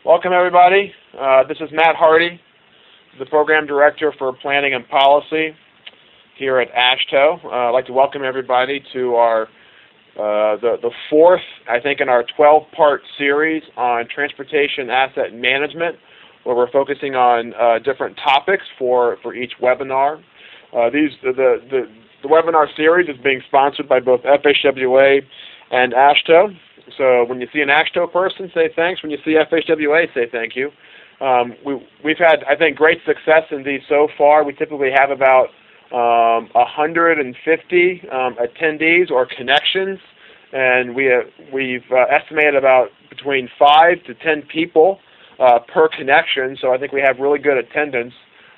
Welcome, everybody. This is Matt Hardy, the Program Director for Planning and Policy here at AASHTO. I'd like to welcome everybody to our the fourth, I think, in our 12-part series on transportation asset management, where we're focusing on different topics for each webinar. The webinar series is being sponsored by both FHWA and AASHTO. So when you see an AASHTO person, say thanks. When you see FHWA, say thank you. We've had, I think, great success in these so far. We typically have about 150 attendees or connections, and we've estimated about between 5 to 10 people per connection. So I think we have really good attendance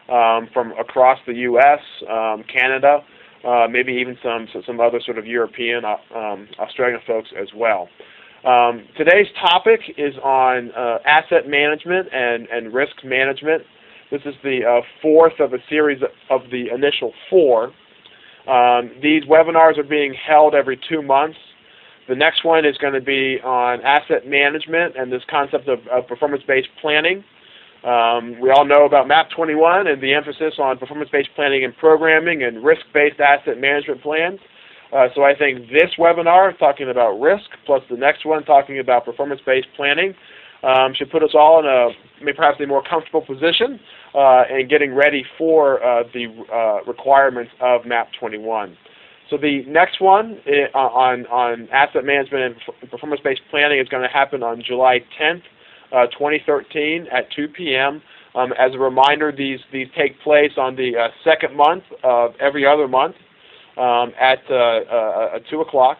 from across the U.S., Canada, maybe even some other sort of European, Australian folks as well. Today's topic is on asset management and risk management. This is the fourth of a series of the initial four. These webinars are being held every 2 months. The next one is going to be on asset management and this concept of performance-based planning. We all know about MAP 21 and the emphasis on performance-based planning and programming and risk-based asset management plans. So I think this webinar, talking about risk, plus the next one talking about performance-based planning, should put us all in perhaps a more comfortable position in getting ready for the requirements of MAP 21. So the next one on asset management and performance-based planning is going to happen on July 10th, 2013 at 2 p.m. As a reminder, these take place on the second month of every other month at 2 o'clock.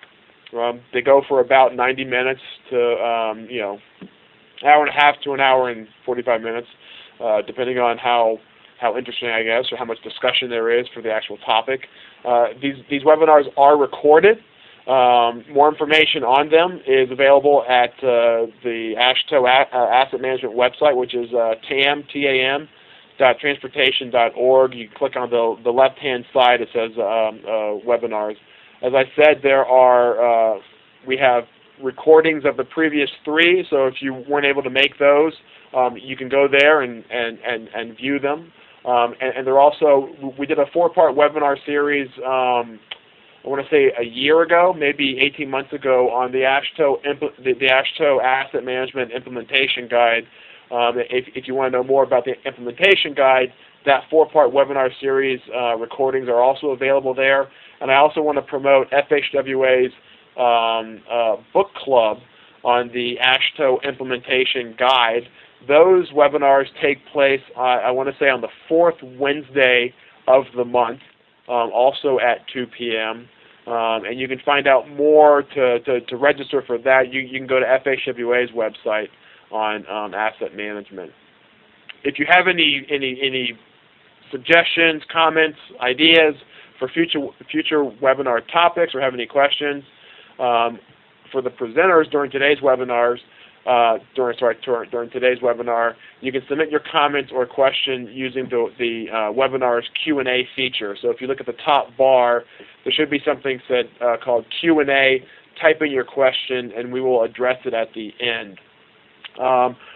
They go for about 90 minutes to an hour and a half to an hour and 45 minutes, depending on how interesting, I guess, or how much discussion there is for the actual topic. These webinars are recorded. More information on them is available at the AASHTO Asset Management website, which is TAM, transportation.org. You click on the left-hand side, it says webinars. As I said, we have recordings of the previous three, so if you weren't able to make those, you can go there and view them. And they're also, we did a 4-part webinar series, I want to say a year ago, maybe 18 months ago, on the AASHTO Asset Management Implementation Guide. If you want to know more about the implementation guide, that 4-part webinar series recordings are also available there. And I also want to promote FHWA's book club on the AASHTO Implementation Guide. Those webinars take place, I want to say, on the 4th Wednesday of the month, also at 2 p.m. And you can find out more to register for that. You can go to FHWA's website on asset management. If you have any suggestions, comments, ideas for future webinar topics, or have any questions for the presenters during today's webinars, during today's webinar, you can submit your comments or question using the webinar's Q&A feature. So if you look at the top bar, there should be something called Q&A. Type in your question, and we will address it at the end.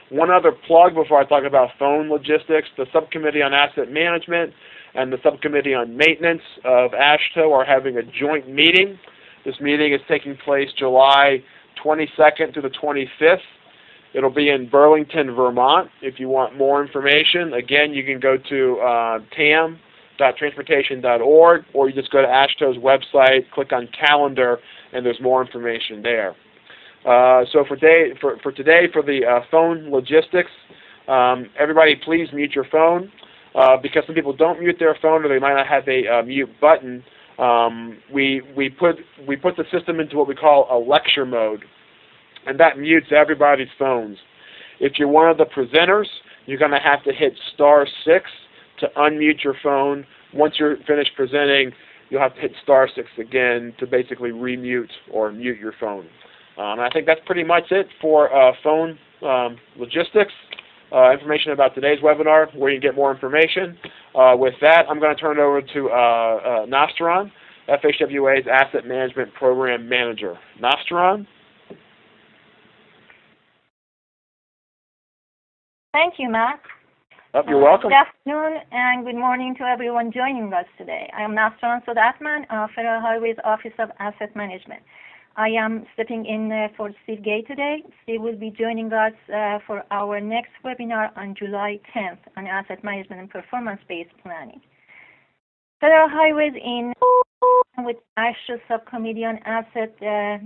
One other plug before I talk about phone logistics: the Subcommittee on Asset Management and the Subcommittee on Maintenance of AASHTO are having a joint meeting. This meeting is taking place July 22nd to the 25th. It'll be in Burlington, Vermont. If you want more information, again, you can go to tam.transportation.org, or you just go to AASHTO's website, click on calendar, and there's more information there. So for today, for the phone logistics, everybody please mute your phone. Because some people don't mute their phone, or they might not have a mute button, we put the system into what we call a lecture mode, and that mutes everybody's phones. If you're one of the presenters, you're going to have to hit *6 to unmute your phone. Once you're finished presenting, you'll have to hit *6 again to basically remute or mute your phone. I think that's pretty much it for phone logistics. Information about today's webinar, where you can get more information. With that, I'm going to turn it over to Nastaran, FHWA's Asset Management Program Manager. Nastaran? Thank you, Matt. You're welcome. Good afternoon and good morning to everyone joining us today. I am Nasran Sodatman of Federal Highways Office of Asset Management. I am stepping in for Steve Gay today. Steve will be joining us for our next webinar on July 10th on asset management and performance-based planning. Federal Highways with ASHA Subcommittee on Asset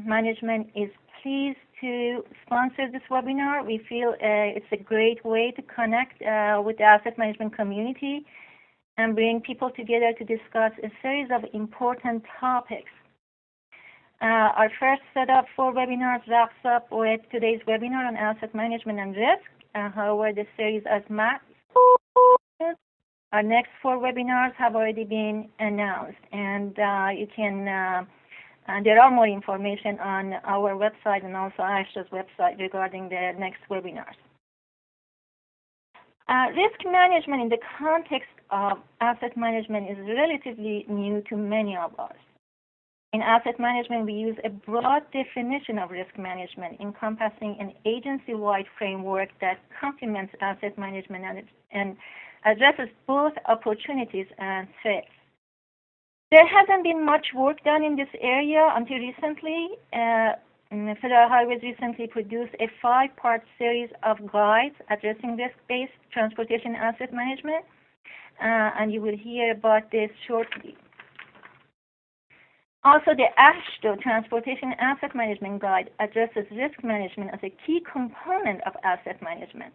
Management is pleased to sponsor this webinar. We feel it's a great way to connect with the asset management community and bring people together to discuss a series of important topics. Our first set of 4 webinars wraps up with today's webinar on asset management and risk. However, the series as Matt, our next 4 webinars have already been announced, and you can there are more information on our website and also ASHA's website regarding the next webinars. Risk management in the context of asset management is relatively new to many of us. In asset management, we use a broad definition of risk management encompassing an agency-wide framework that complements asset management and addresses both opportunities and threats. There hasn't been much work done in this area until recently. Federal Highways recently produced a 5-part series of guides addressing risk-based transportation asset management, and you will hear about this shortly. Also, the FHWA Transportation Asset Management Guide addresses risk management as a key component of asset management.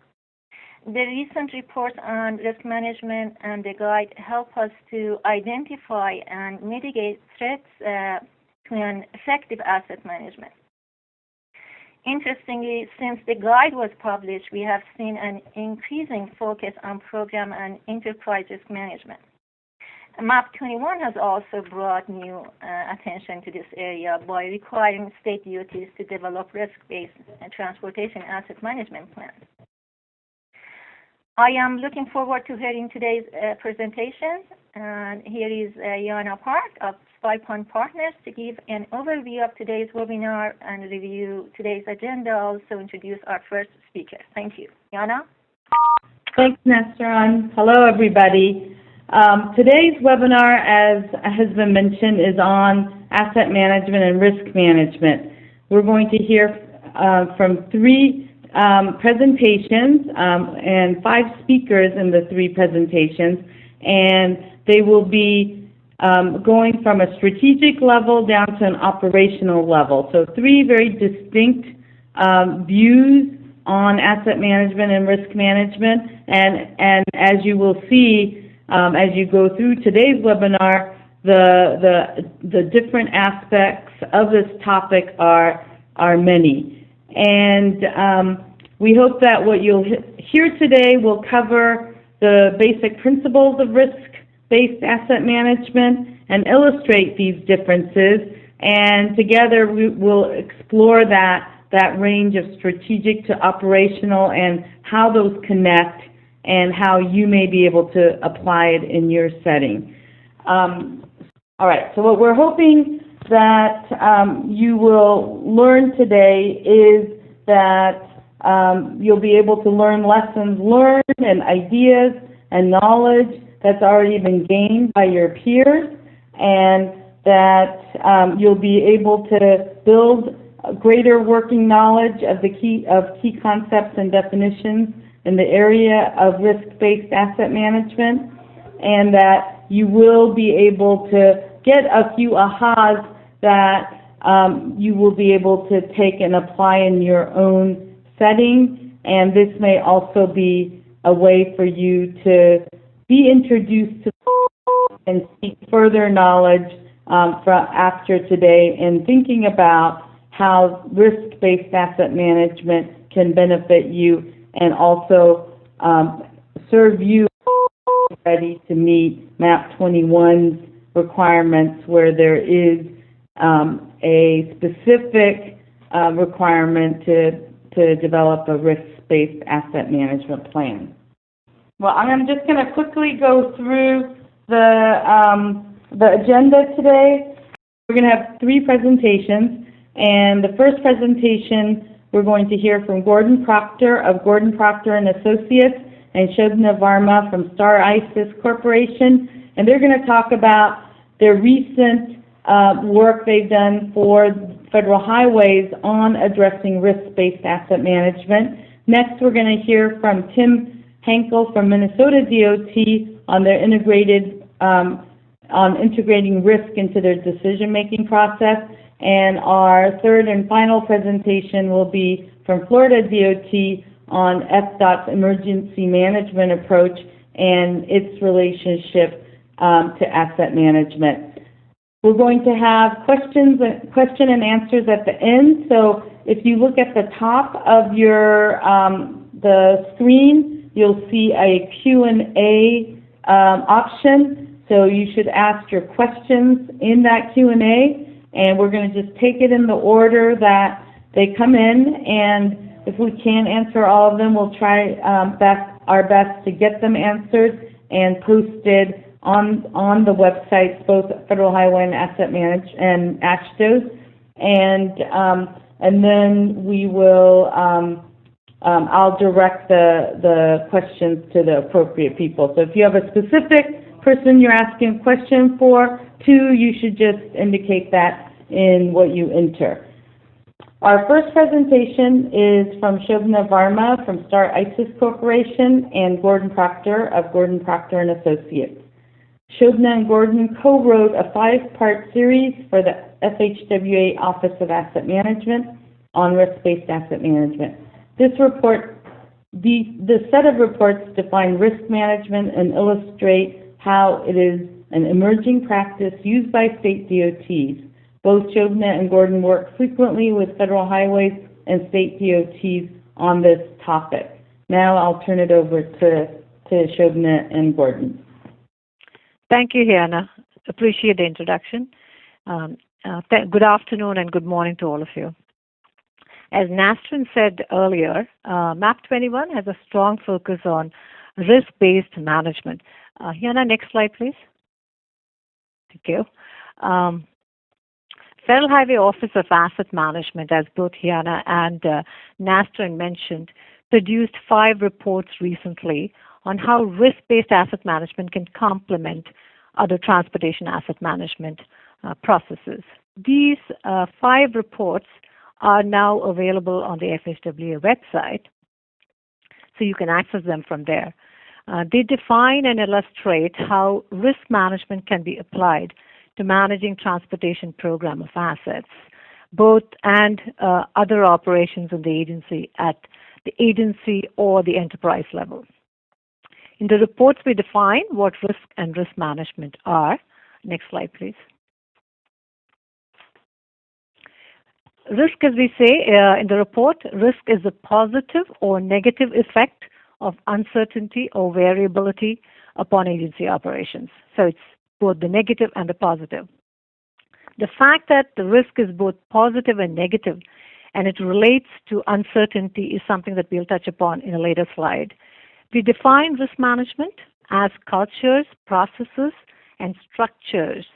The recent reports on risk management and the guide help us to identify and mitigate threats to an effective asset management. Interestingly, since the guide was published, we have seen an increasing focus on program and enterprise risk management. MAP 21 has also brought new attention to this area by requiring state DOTs to develop risk-based transportation asset management plans. I am looking forward to hearing today's presentation. And here is Yana Park of Spy Pond Partners to give an overview of today's webinar and review today's agenda, also introduce our first speaker. Thank you. Yana? Thanks, Nasran. Hello, everybody. Today's webinar, as has been mentioned, is on asset management and risk management. We're going to hear from 3 presentations and 5 speakers in the 3 presentations, and they will be going from a strategic level down to an operational level. So 3 very distinct views on asset management and risk management, and as you will see as you go through today's webinar, the different aspects of this topic are many. And we hope that what you'll hear today will cover the basic principles of risk-based asset management and illustrate these differences. And together we will explore that range of strategic to operational and how those connect and how you may be able to apply it in your setting. All right, so what we're hoping that you will learn today is that you'll be able to learn lessons learned and ideas and knowledge that's already been gained by your peers, and that you'll be able to build a greater working knowledge of the key concepts and definitions in the area of risk-based asset management, and that you will be able to get a few ahas that you will be able to take and apply in your own setting. And this may also be a way for you to be introduced to and seek further knowledge after today in thinking about how risk-based asset management can benefit you and also serve you ready to meet MAP 21's requirements, where there is a specific requirement to develop a risk-based asset management plan. Well, I'm just going to quickly go through the agenda today. We're going to have 3 presentations, and the first presentation we're going to hear from Gordon Proctor of Gordon Proctor and Associates and Shobna Varma from Star ISIS Corporation, and they're going to talk about their recent work they've done for federal highways on addressing risk-based asset management. Next, we're going to hear from Tim Henkel from Minnesota DOT on their on integrating risk into their decision-making process. And our third and final presentation will be from Florida DOT on FDOT's emergency management approach and its relationship to asset management. We're going to have question and answers at the end. So if you look at the top of your the screen, you'll see a Q&A option. So you should ask your questions in that Q&A, and we're going to just take it in the order that they come in. And if we can't answer all of them, we'll try our best to get them answered and posted on the websites, both Federal Highway and Asset Management and ASHTO's. And then we will, I'll direct the questions to the appropriate people. So if you have a specific person you're asking a question for, you should just indicate that in what you enter. Our first presentation is from Shobna Varma from Star ISIS Corporation and Gordon Proctor of Gordon Proctor and Associates. Shobna and Gordon co-wrote a 5-part series for the FHWA Office of Asset Management on risk-based asset management. This report, the set of reports define risk management and illustrate how it is an emerging practice used by state DOTs. Both Shobna and Gordon work frequently with federal highways and state DOTs on this topic. Now I'll turn it over to Shobna and Gordon. Thank you, Hannah. Appreciate the introduction. Good afternoon and good morning to all of you. As Nastran said earlier, MAP 21 has a strong focus on risk-based management. Hannah, next slide, please. Thank you. Federal Highway Office of Asset Management, as both Hannah and Nastran mentioned, produced 5 reports recently on how risk-based asset management can complement other transportation asset management processes. These 5 reports are now available on the FHWA website, so you can access them from there. They define and illustrate how risk management can be applied to managing transportation program of assets, both and other operations in the agency at the agency or the enterprise level. In the reports, we define what risk and risk management are. Next slide, please. Risk, as we say in the report, risk is a positive or negative effect of uncertainty or variability upon agency operations. So it's both the negative and the positive. The fact that the risk is both positive and negative, and it relates to uncertainty, is something that we'll touch upon in a later slide. We define risk management as cultures, processes, and structures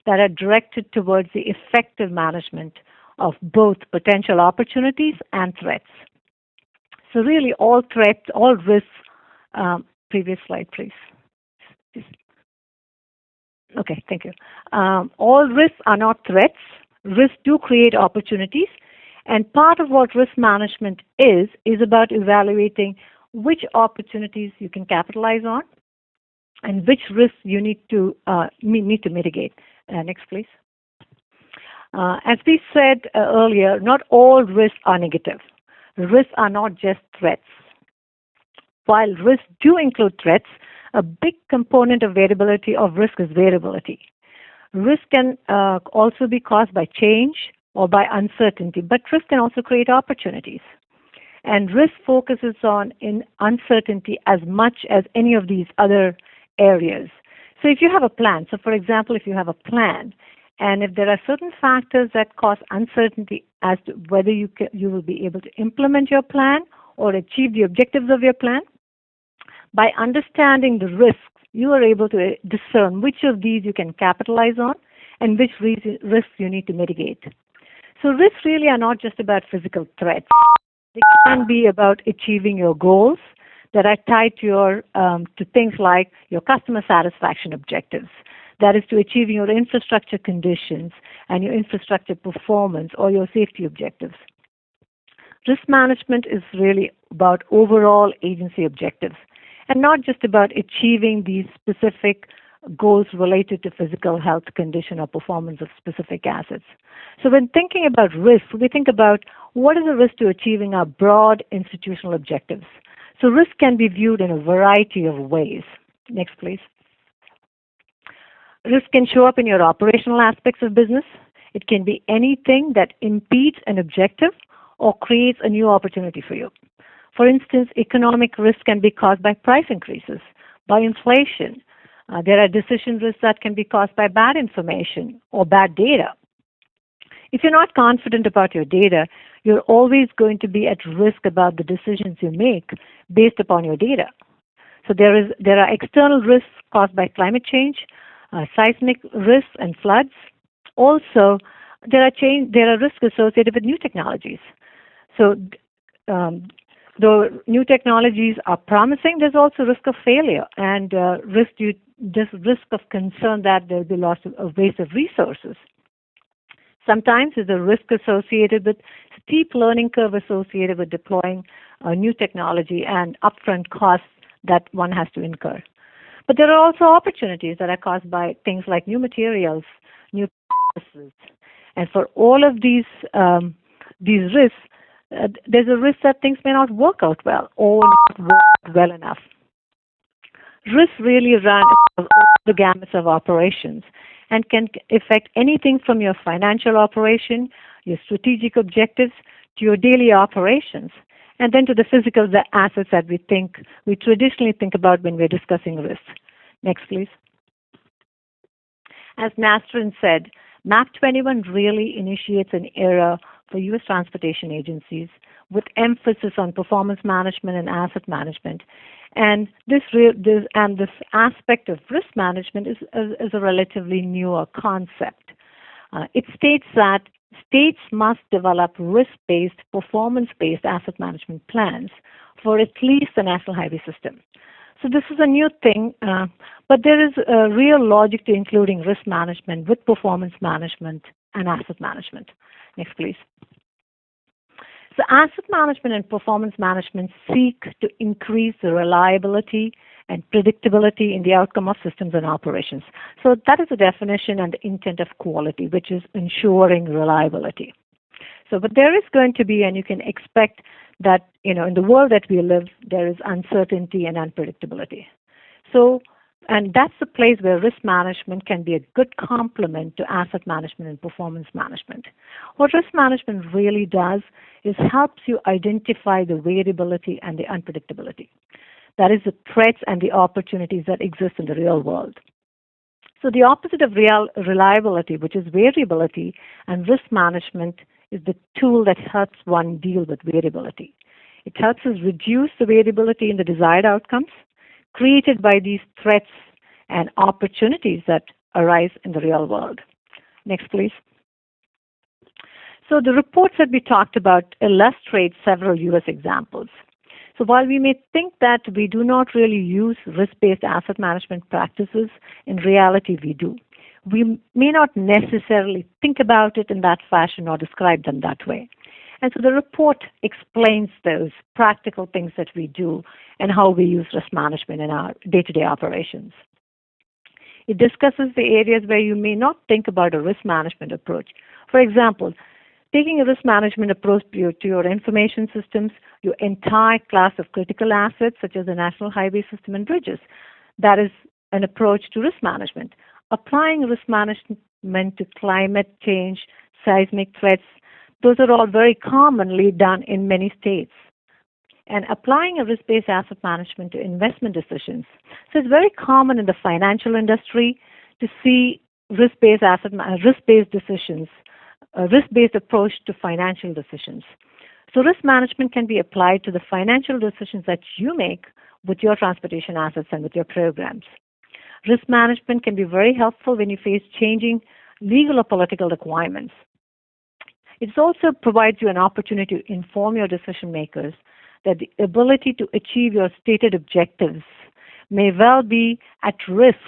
that are directed towards the effective management of both potential opportunities and threats. So really all threats, all risks, previous slide, please. Okay, thank you. All risks are not threats. Risks do create opportunities. And part of what risk management is about evaluating which opportunities you can capitalize on and which risks you need to mitigate. Next, please. As we said earlier, not all risks are negative. Risks are not just threats. While risks do include threats, a big component of variability of risk is variability. Risk can also be caused by change or by uncertainty, but risk can also create opportunities. And risk focuses on uncertainty as much as any of these other areas. So if you have a plan, so for example, if you have a plan, and if there are certain factors that cause uncertainty as to whether you will be able to implement your plan or achieve the objectives of your plan, by understanding the risks, you are able to discern which of these you can capitalize on and which risks you need to mitigate. So risks really are not just about physical threats. They can be about achieving your goals that are tied to your to things like your customer satisfaction objectives. That is, to achieving your infrastructure conditions and your infrastructure performance or your safety objectives. Risk management is really about overall agency objectives and not just about achieving these specific goals related to physical health condition or performance of specific assets. So when thinking about risk, we think about what is the risk to achieving our broad institutional objectives. So risk can be viewed in a variety of ways. Next, please. Risk can show up in your operational aspects of business. It can be anything that impedes an objective or creates a new opportunity for you. For instance, economic risk can be caused by price increases, by inflation. There are decision risks that can be caused by bad information or bad data. If you're not confident about your data, you're always going to be at risk about the decisions you make based upon your data. So there are external risks caused by climate change, seismic risks and floods. Also, there are risks associated with new technologies. So though new technologies are promising, there's also risk of failure and risk of concern that there will be loss of waste of resources. Sometimes there's a risk associated with steep learning curve associated with deploying new technology and upfront costs that one has to incur. But there are also opportunities that are caused by things like new materials, new processes. And for all of these risks, there's a risk that things may not work out well or not work well enough. Risks really run across all the gamuts of operations and can affect anything from your financial operation, your strategic objectives, to your daily operations, and then to the physical assets that we traditionally think about when we're discussing risks. Next, please. As Nastran said, MAP 21 really initiates an era for U.S. transportation agencies with emphasis on performance management and asset management. And this aspect of risk management is a relatively newer concept. It states that states must develop risk-based, performance-based asset management plans for at least the national highway system. So this is a new thing, but there is a real logic to including risk management with performance management and asset management. Next, please. So asset management and performance management seek to increase the reliability and predictability in the outcome of systems and operations. So that is the definition and the intent of quality, which is ensuring reliability. So, but there is going to be, and you can expect that, in the world that we live, there is uncertainty and unpredictability. So, and that's the place where risk management can be a good complement to asset management and performance management. What risk management really does is helps you identify the variability and the unpredictability. That is the threats and the opportunities that exist in the real world. So the opposite of reliability, which is variability, and risk management is the tool that helps one deal with variability. It helps us reduce the variability in the desired outcomes created by these threats and opportunities that arise in the real world. Next, please. So the reports that we talked about illustrate several U.S. examples. So while we may think that we do not really use risk-based asset management practices, in reality we do. We may not necessarily think about it in that fashion or describe them that way. And so the report explains those practical things that we do and how we use risk management in our day-to-day operations. It discusses the areas where you may not think about a risk management approach. For example, taking a risk management approach to your information systems, your entire class of critical assets, such as the national highway system and bridges. That is an approach to risk management. Applying risk management to climate change, seismic threats, those are all very commonly done in many states. And applying a risk-based asset management to investment decisions. So it's very common in the financial industry to see risk-based decisions, a risk-based approach to financial decisions. So risk management can be applied to the financial decisions that you make with your transportation assets and with your programs. Risk management can be very helpful when you face changing legal or political requirements. It also provides you an opportunity to inform your decision makers that the ability to achieve your stated objectives may well be at risk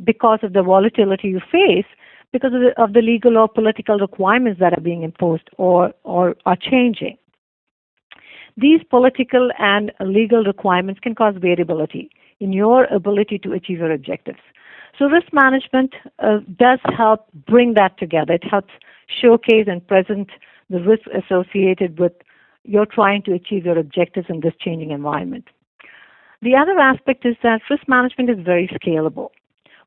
because of the volatility you face, because of the legal or political requirements that are being imposed or are changing. These political and legal requirements can cause variability in your ability to achieve your objectives. So risk management does help bring that together. It helps showcase and present the risks associated with you're trying to achieve your objectives in this changing environment. The other aspect is that risk management is very scalable.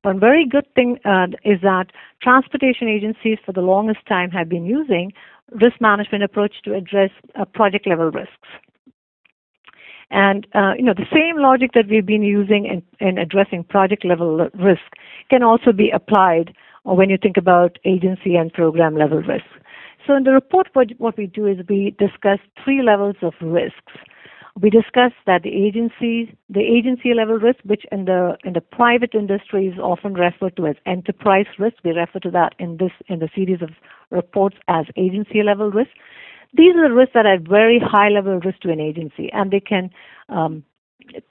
One very good thing is that transportation agencies for the longest time have been using risk management approach to address project level risks. And the same logic that we've been using in addressing project level risk can also be applied when you think about agency and program level risk. So in the report, what we do is we discuss 3 levels of risks. We discuss that the agency level risk, which in the private industry is often referred to as enterprise risk. We refer to that in the series of reports as agency level risk. These are the risks that are very high level risk to an agency, and they can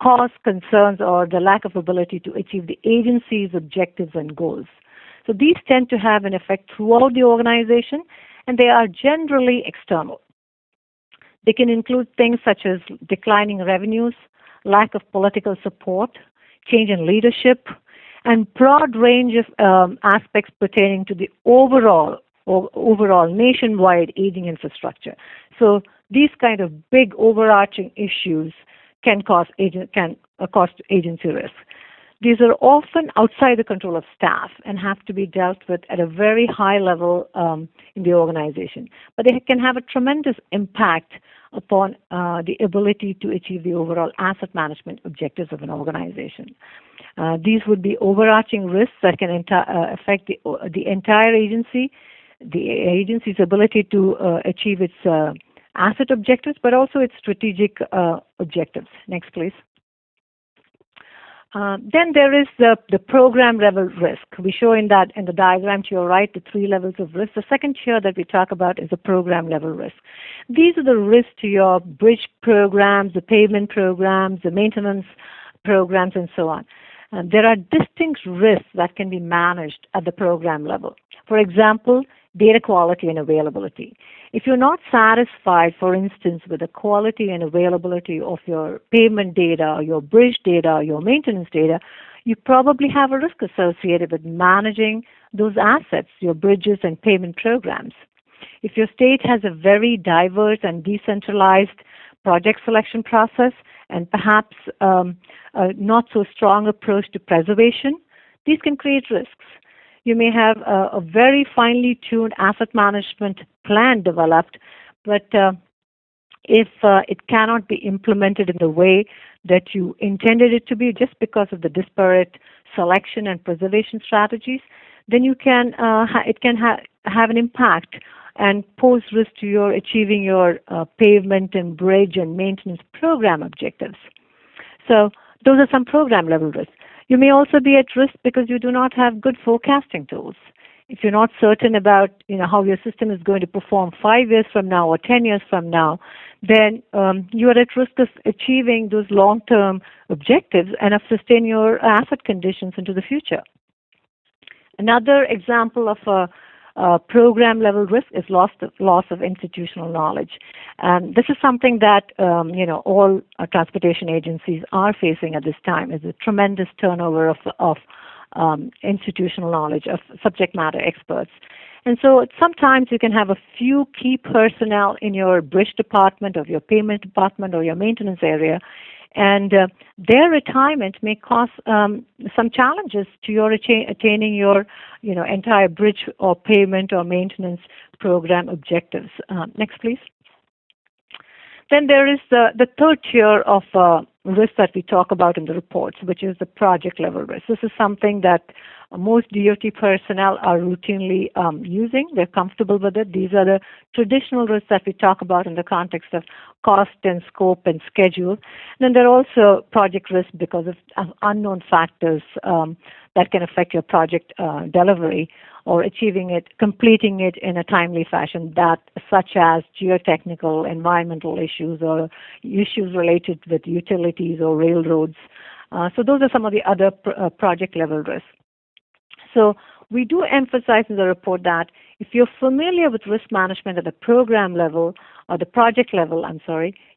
cause concerns or the lack of ability to achieve the agency's objectives and goals. So these tend to have an effect throughout the organization, and they are generally external. They can include things such as declining revenues, lack of political support, change in leadership, and broad range of aspects pertaining to the overall nationwide aging infrastructure. So these kind of big overarching issues can cause agency risk. These are often outside the control of staff and have to be dealt with at a very high level in the organization. But they can have a tremendous impact upon the ability to achieve the overall asset management objectives of an organization. These would be overarching risks that can affect the entire agency, the agency's ability to achieve its asset objectives, but also its strategic objectives. Next, please. Then there is the program level risk. We show in the diagram to your right the 3 levels of risk. The second tier that we talk about is the program level risk. These are the risks to your bridge programs, the pavement programs, the maintenance programs, and so on. There are distinct risks that can be managed at the program level. For example, data quality and availability. If you're not satisfied, for instance, with the quality and availability of your pavement data, or your bridge data, or your maintenance data, you probably have a risk associated with managing those assets, your bridges and pavement programs. If your state has a very diverse and decentralized project selection process and perhaps a not so strong approach to preservation, these can create risks. You may have a very finely tuned asset management plan developed, but if it cannot be implemented in the way that you intended it to be just because of the disparate selection and preservation strategies, then it can have an impact and pose risk to your achieving your pavement and bridge and maintenance program objectives. So those are some program level risks. You may also be at risk because you do not have good forecasting tools. If you're not certain about how your system is going to perform 5 years from now or 10 years from now, then you are at risk of achieving those long-term objectives and of sustaining your asset conditions into the future. Another example of a program level risk is loss of institutional knowledge. This is something that all transportation agencies are facing at this time, is a tremendous turnover of institutional knowledge, of subject matter experts. And so sometimes you can have a few key personnel in your bridge department or your payment department or your maintenance area, and their retirement may cause some challenges to your attaining your entire bridge or payment or maintenance program objectives. Next, please. Then there is the third tier of risk that we talk about in the reports, which is the project level risk. This is something that most DOT personnel are routinely using. They're comfortable with it. These are the traditional risks that we talk about in the context of cost and scope and schedule. And then there are also project risks because of unknown factors that can affect your project delivery or achieving it, completing it in a timely fashion, that such as geotechnical, environmental issues, or issues related with utilities or railroads. So those are some of the other project level risks. So we do emphasize in the report that if you're familiar with risk management at the program level or the project level,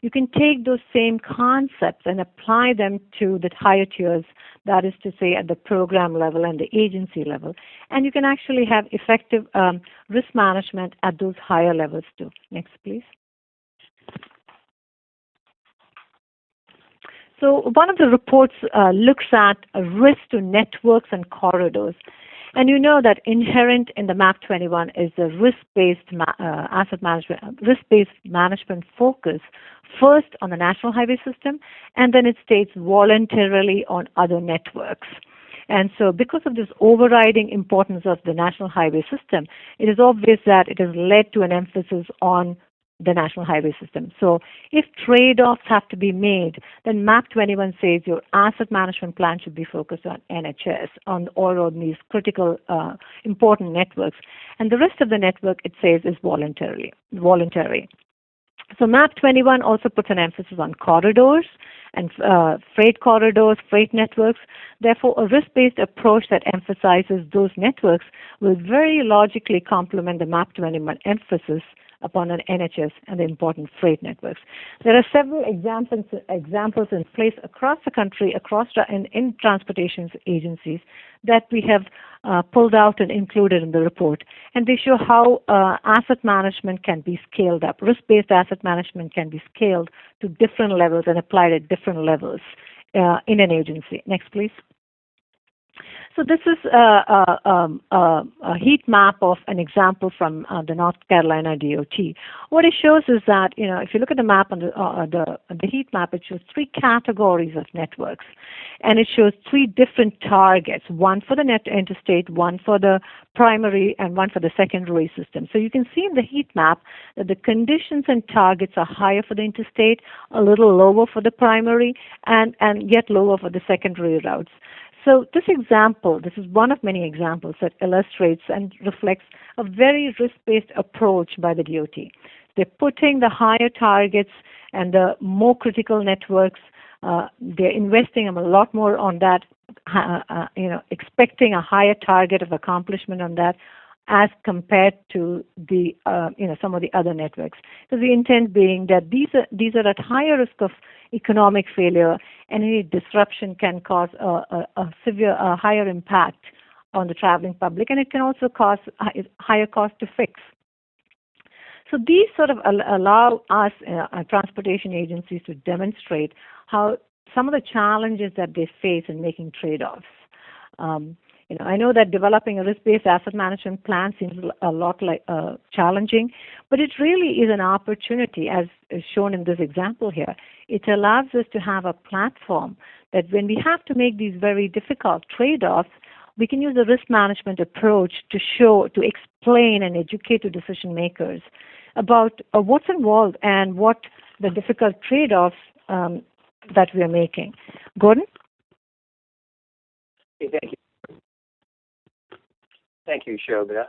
you can take those same concepts and apply them to the higher tiers, that is to say at the program level and the agency level. And you can actually have effective risk management at those higher levels too. Next, please. So one of the reports looks at risk to networks and corridors. And you know that inherent in the MAP 21 is the risk-based asset management, risk-based management focus, first on the national highway system, and then it states voluntarily on other networks. And so because of this overriding importance of the national highway system, it is obvious that it has led to an emphasis on the national highway system. So if trade-offs have to be made, then MAP 21 says your asset management plan should be focused on NHS, on all of these critical, important networks. And the rest of the network, it says, is voluntary. So MAP 21 also puts an emphasis on corridors and freight corridors, freight networks. Therefore, a risk-based approach that emphasizes those networks will very logically complement the MAP 21 emphasis upon an NHS and the important freight networks. There are several examples in place across the country, in transportation agencies that we have pulled out and included in the report. And they show how asset management can be scaled up. Risk-based asset management can be scaled to different levels and applied at different levels in an agency. Next, please. So this is a heat map of an example from the North Carolina DOT. What it shows is that, if you look at the map on the heat map, it shows three categories of networks, and it shows three different targets: one for the interstate, one for the primary, and one for the secondary system. So you can see in the heat map that the conditions and targets are higher for the interstate, a little lower for the primary, and yet lower for the secondary routes. So this is one of many examples that illustrates and reflects a very risk-based approach by the DOT. They're putting the higher targets and the more critical networks, they're investing a lot more on that, expecting a higher target of accomplishment on that as compared to the some of the other networks. So the intent being that these are at higher risk of economic failure, and any disruption can cause a higher impact on the traveling public, and it can also cause higher cost to fix. So these sort of allow us, transportation agencies, to demonstrate how some of the challenges that they face in making trade-offs. I know that developing a risk-based asset management plan seems a lot like challenging, but it really is an opportunity, as is shown in this example here. It allows us to have a platform that when we have to make these very difficult trade-offs, we can use a risk management approach to explain and educate to decision makers about what's involved and what the difficult trade-offs that we are making. Gordon? Okay, thank you. Thank you, Shobha.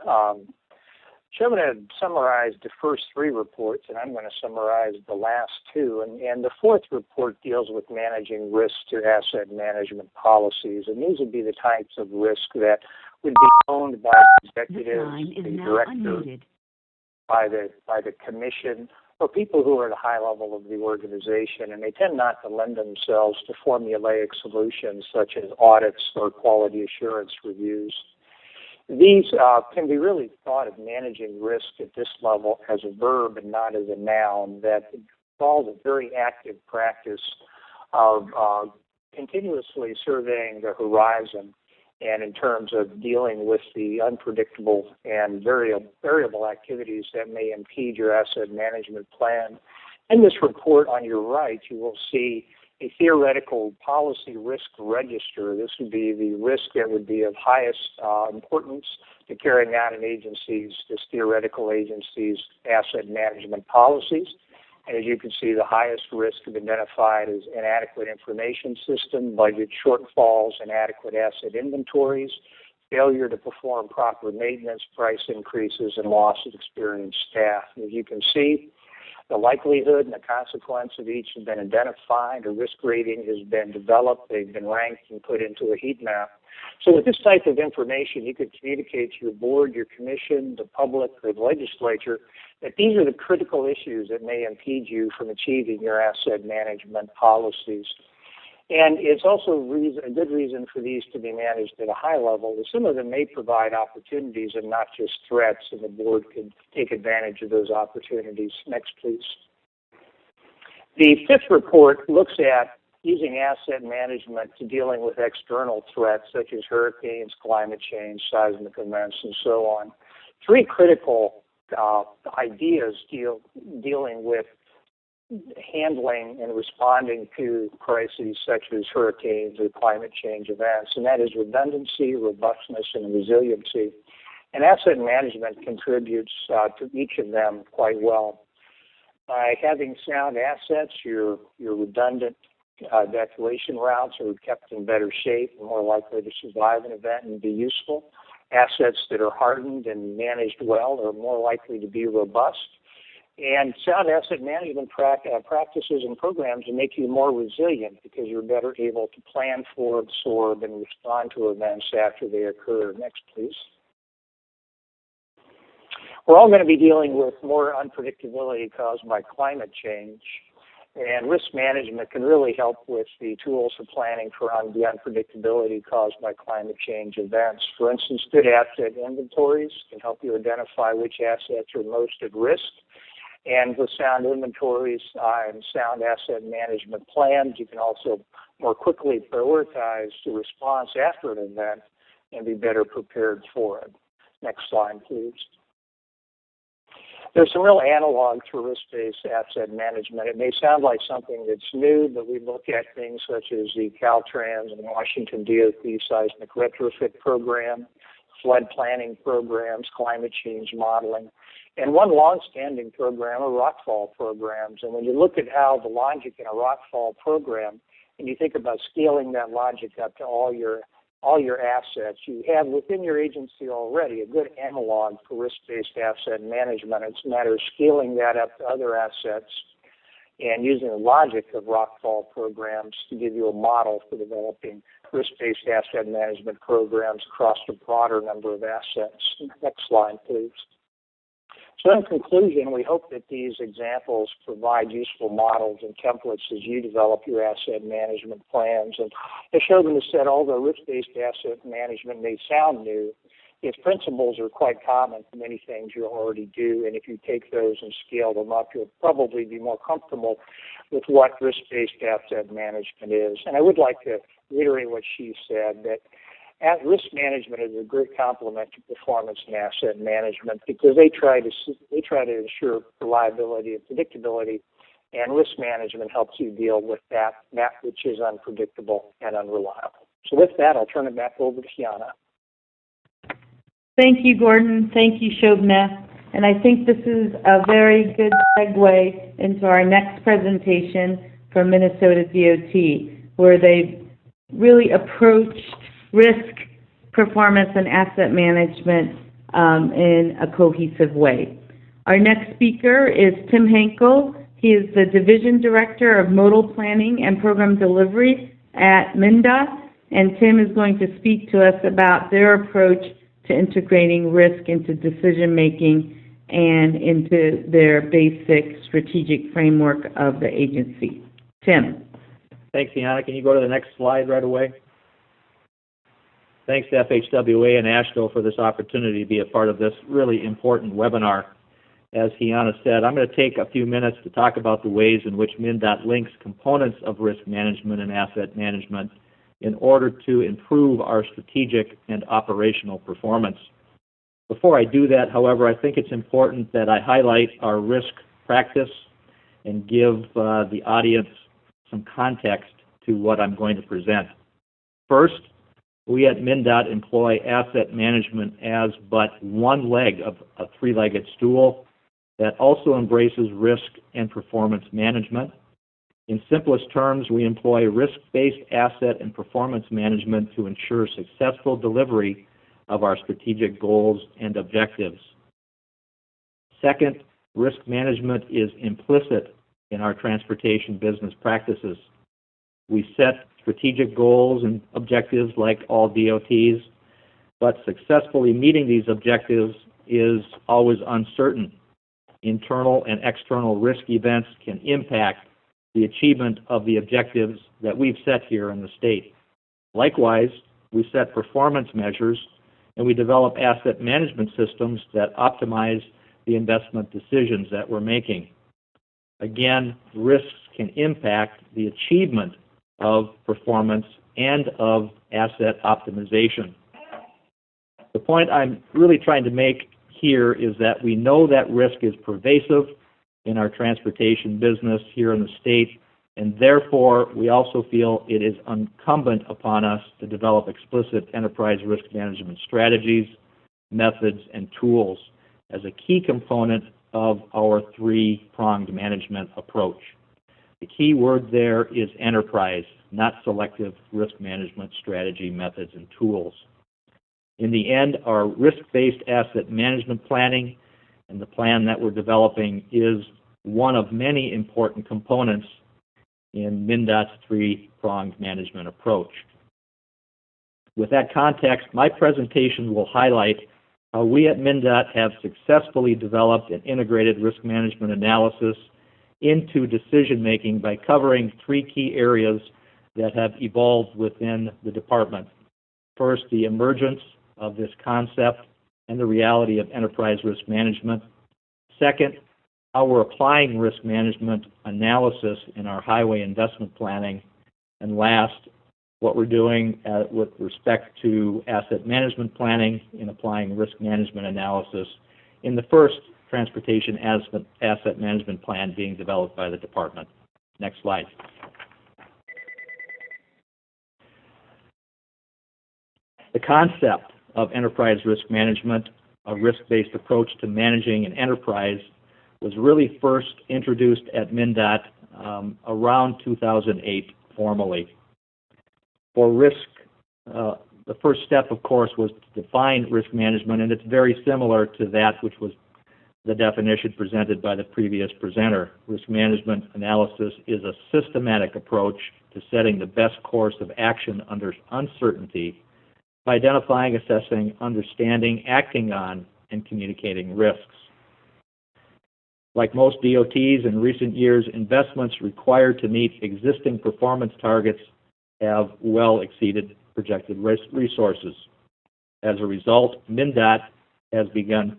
Shobha had summarized the first three reports, and I'm going to summarize the last two. And the fourth report deals with managing risk to asset management policies. And these would be the types of risk that would be owned by the executives, the director, by the commission, or people who are at a high level of the organization. And they tend not to lend themselves to formulaic solutions such as audits or quality assurance reviews. These can be really thought of managing risk at this level as a verb and not as a noun, that involves a very active practice of continuously surveying the horizon, and in terms of dealing with the unpredictable and variable activities that may impede your asset management plan. In this report on your right, you will see a theoretical policy risk register. This would be the risk that would be of highest importance to carrying out this theoretical agency's asset management policies. And as you can see, the highest risk identified is inadequate information system, budget shortfalls, inadequate asset inventories, failure to perform proper maintenance, price increases, and loss of experienced staff. As you can see, the likelihood and the consequence of each have been identified. A risk rating has been developed. They've been ranked and put into a heat map. So with this type of information, you could communicate to your board, your commission, the public, or the legislature that these are the critical issues that may impede you from achieving your asset management policies. And it's also a good reason for these to be managed at a high level. Some of them may provide opportunities and not just threats, and the board can take advantage of those opportunities. Next, please. The fifth report looks at using asset management to dealing with external threats such as hurricanes, climate change, seismic events, and so on. Three critical ideas dealing with handling and responding to crises such as hurricanes or climate change events, and that is redundancy, robustness, and resiliency. And asset management contributes to each of them quite well. By having sound assets, your redundant evacuation routes are kept in better shape and more likely to survive an event and be useful. Assets that are hardened and managed well are more likely to be robust. And sound asset management practices and programs will make you more resilient because you're better able to plan for, absorb, and respond to events after they occur. Next, please. We're all going to be dealing with more unpredictability caused by climate change. And risk management can really help with the tools for planning for the unpredictability caused by climate change events. For instance, good asset inventories can help you identify which assets are most at risk. And with sound inventories and sound asset management plans, you can also more quickly prioritize the response after an event and be better prepared for it. Next slide, please. There's some real analogs for risk-based asset management. It may sound like something that's new, but we look at things such as the Caltrans and Washington DOT seismic retrofit program, flood planning programs, climate change modeling, and one long-standing program are rockfall programs. And when you look at how the logic in a rockfall program, and you think about scaling that logic up to all your assets, you have within your agency already a good analog for risk-based asset management. It's a matter of scaling that up to other assets and using the logic of rockfall programs to give you a model for developing risk-based asset management programs across a broader number of assets. Next slide, please. So in conclusion, we hope that these examples provide useful models and templates as you develop your asset management plans. And as Shogun has said, although risk-based asset management may sound new, its principles are quite common to many things you already do. And if you take those and scale them up, you'll probably be more comfortable with what risk-based asset management is. And I would like to reiterate what she said, that risk management is a great complement to performance and asset management because they try to ensure reliability and predictability, and risk management helps you deal with that which is unpredictable and unreliable. So with that, I'll turn it back over to Fiona. Thank you, Gordon. Thank you, Shobna. And I think this is a very good segue into our next presentation from Minnesota DOT, where they've really approached risk, performance, and asset management in a cohesive way. Our next speaker is Tim Henkel. He is the Division Director of Modal Planning and Program Delivery at MnDOT, and Tim is going to speak to us about their approach to integrating risk into decision-making and into their basic strategic framework of the agency. Tim. Thanks, Deanna. Can you go to the next slide right away? Thanks to FHWA and AASHTO for this opportunity to be a part of this really important webinar. As Hiana said, I'm going to take a few minutes to talk about the ways in which MnDOT links components of risk management and asset management in order to improve our strategic and operational performance. Before I do that, however, I think it's important that I highlight our risk practice and give the audience some context to what I'm going to present. First, we at MnDOT employ asset management as but one leg of a three-legged stool that also embraces risk and performance management. In simplest terms, we employ risk-based asset and performance management to ensure successful delivery of our strategic goals and objectives. Second, risk management is implicit in our transportation business practices. We set strategic goals and objectives like all DOTs, but successfully meeting these objectives is always uncertain. Internal and external risk events can impact the achievement of the objectives that we've set here in the state. Likewise, we set performance measures and we develop asset management systems that optimize the investment decisions that we're making. Again, risks can impact the achievement of performance and of asset optimization. The point I'm really trying to make here is that we know that risk is pervasive in our transportation business here in the state, and therefore we also feel it is incumbent upon us to develop explicit enterprise risk management strategies, methods, and tools as a key component of our three-pronged management approach. The key word there is enterprise, not selective risk management strategy, methods, and tools. In the end, our risk-based asset management planning and the plan that we're developing is one of many important components in MnDOT's three-pronged management approach. With that context, my presentation will highlight how we at MnDOT have successfully developed an integrated risk management analysis into decision-making by covering three key areas that have evolved within the department. First, the emergence of this concept and the reality of enterprise risk management. Second, how we're applying risk management analysis in our highway investment planning. And last, what we're doing with respect to asset management planning in applying risk management analysis in the first transportation asset management plan being developed by the department. Next slide. The concept of enterprise risk management, a risk-based approach to managing an enterprise, was really first introduced at MnDOT around 2008 formally. For risk, the first step, of course, was to define risk management, and it's very similar to that which was the definition presented by the previous presenter. Risk management analysis is a systematic approach to setting the best course of action under uncertainty by identifying, assessing, understanding, acting on, and communicating risks. Like most DOTs in recent years, investments required to meet existing performance targets have well exceeded projected resources. As a result, MnDOT has begun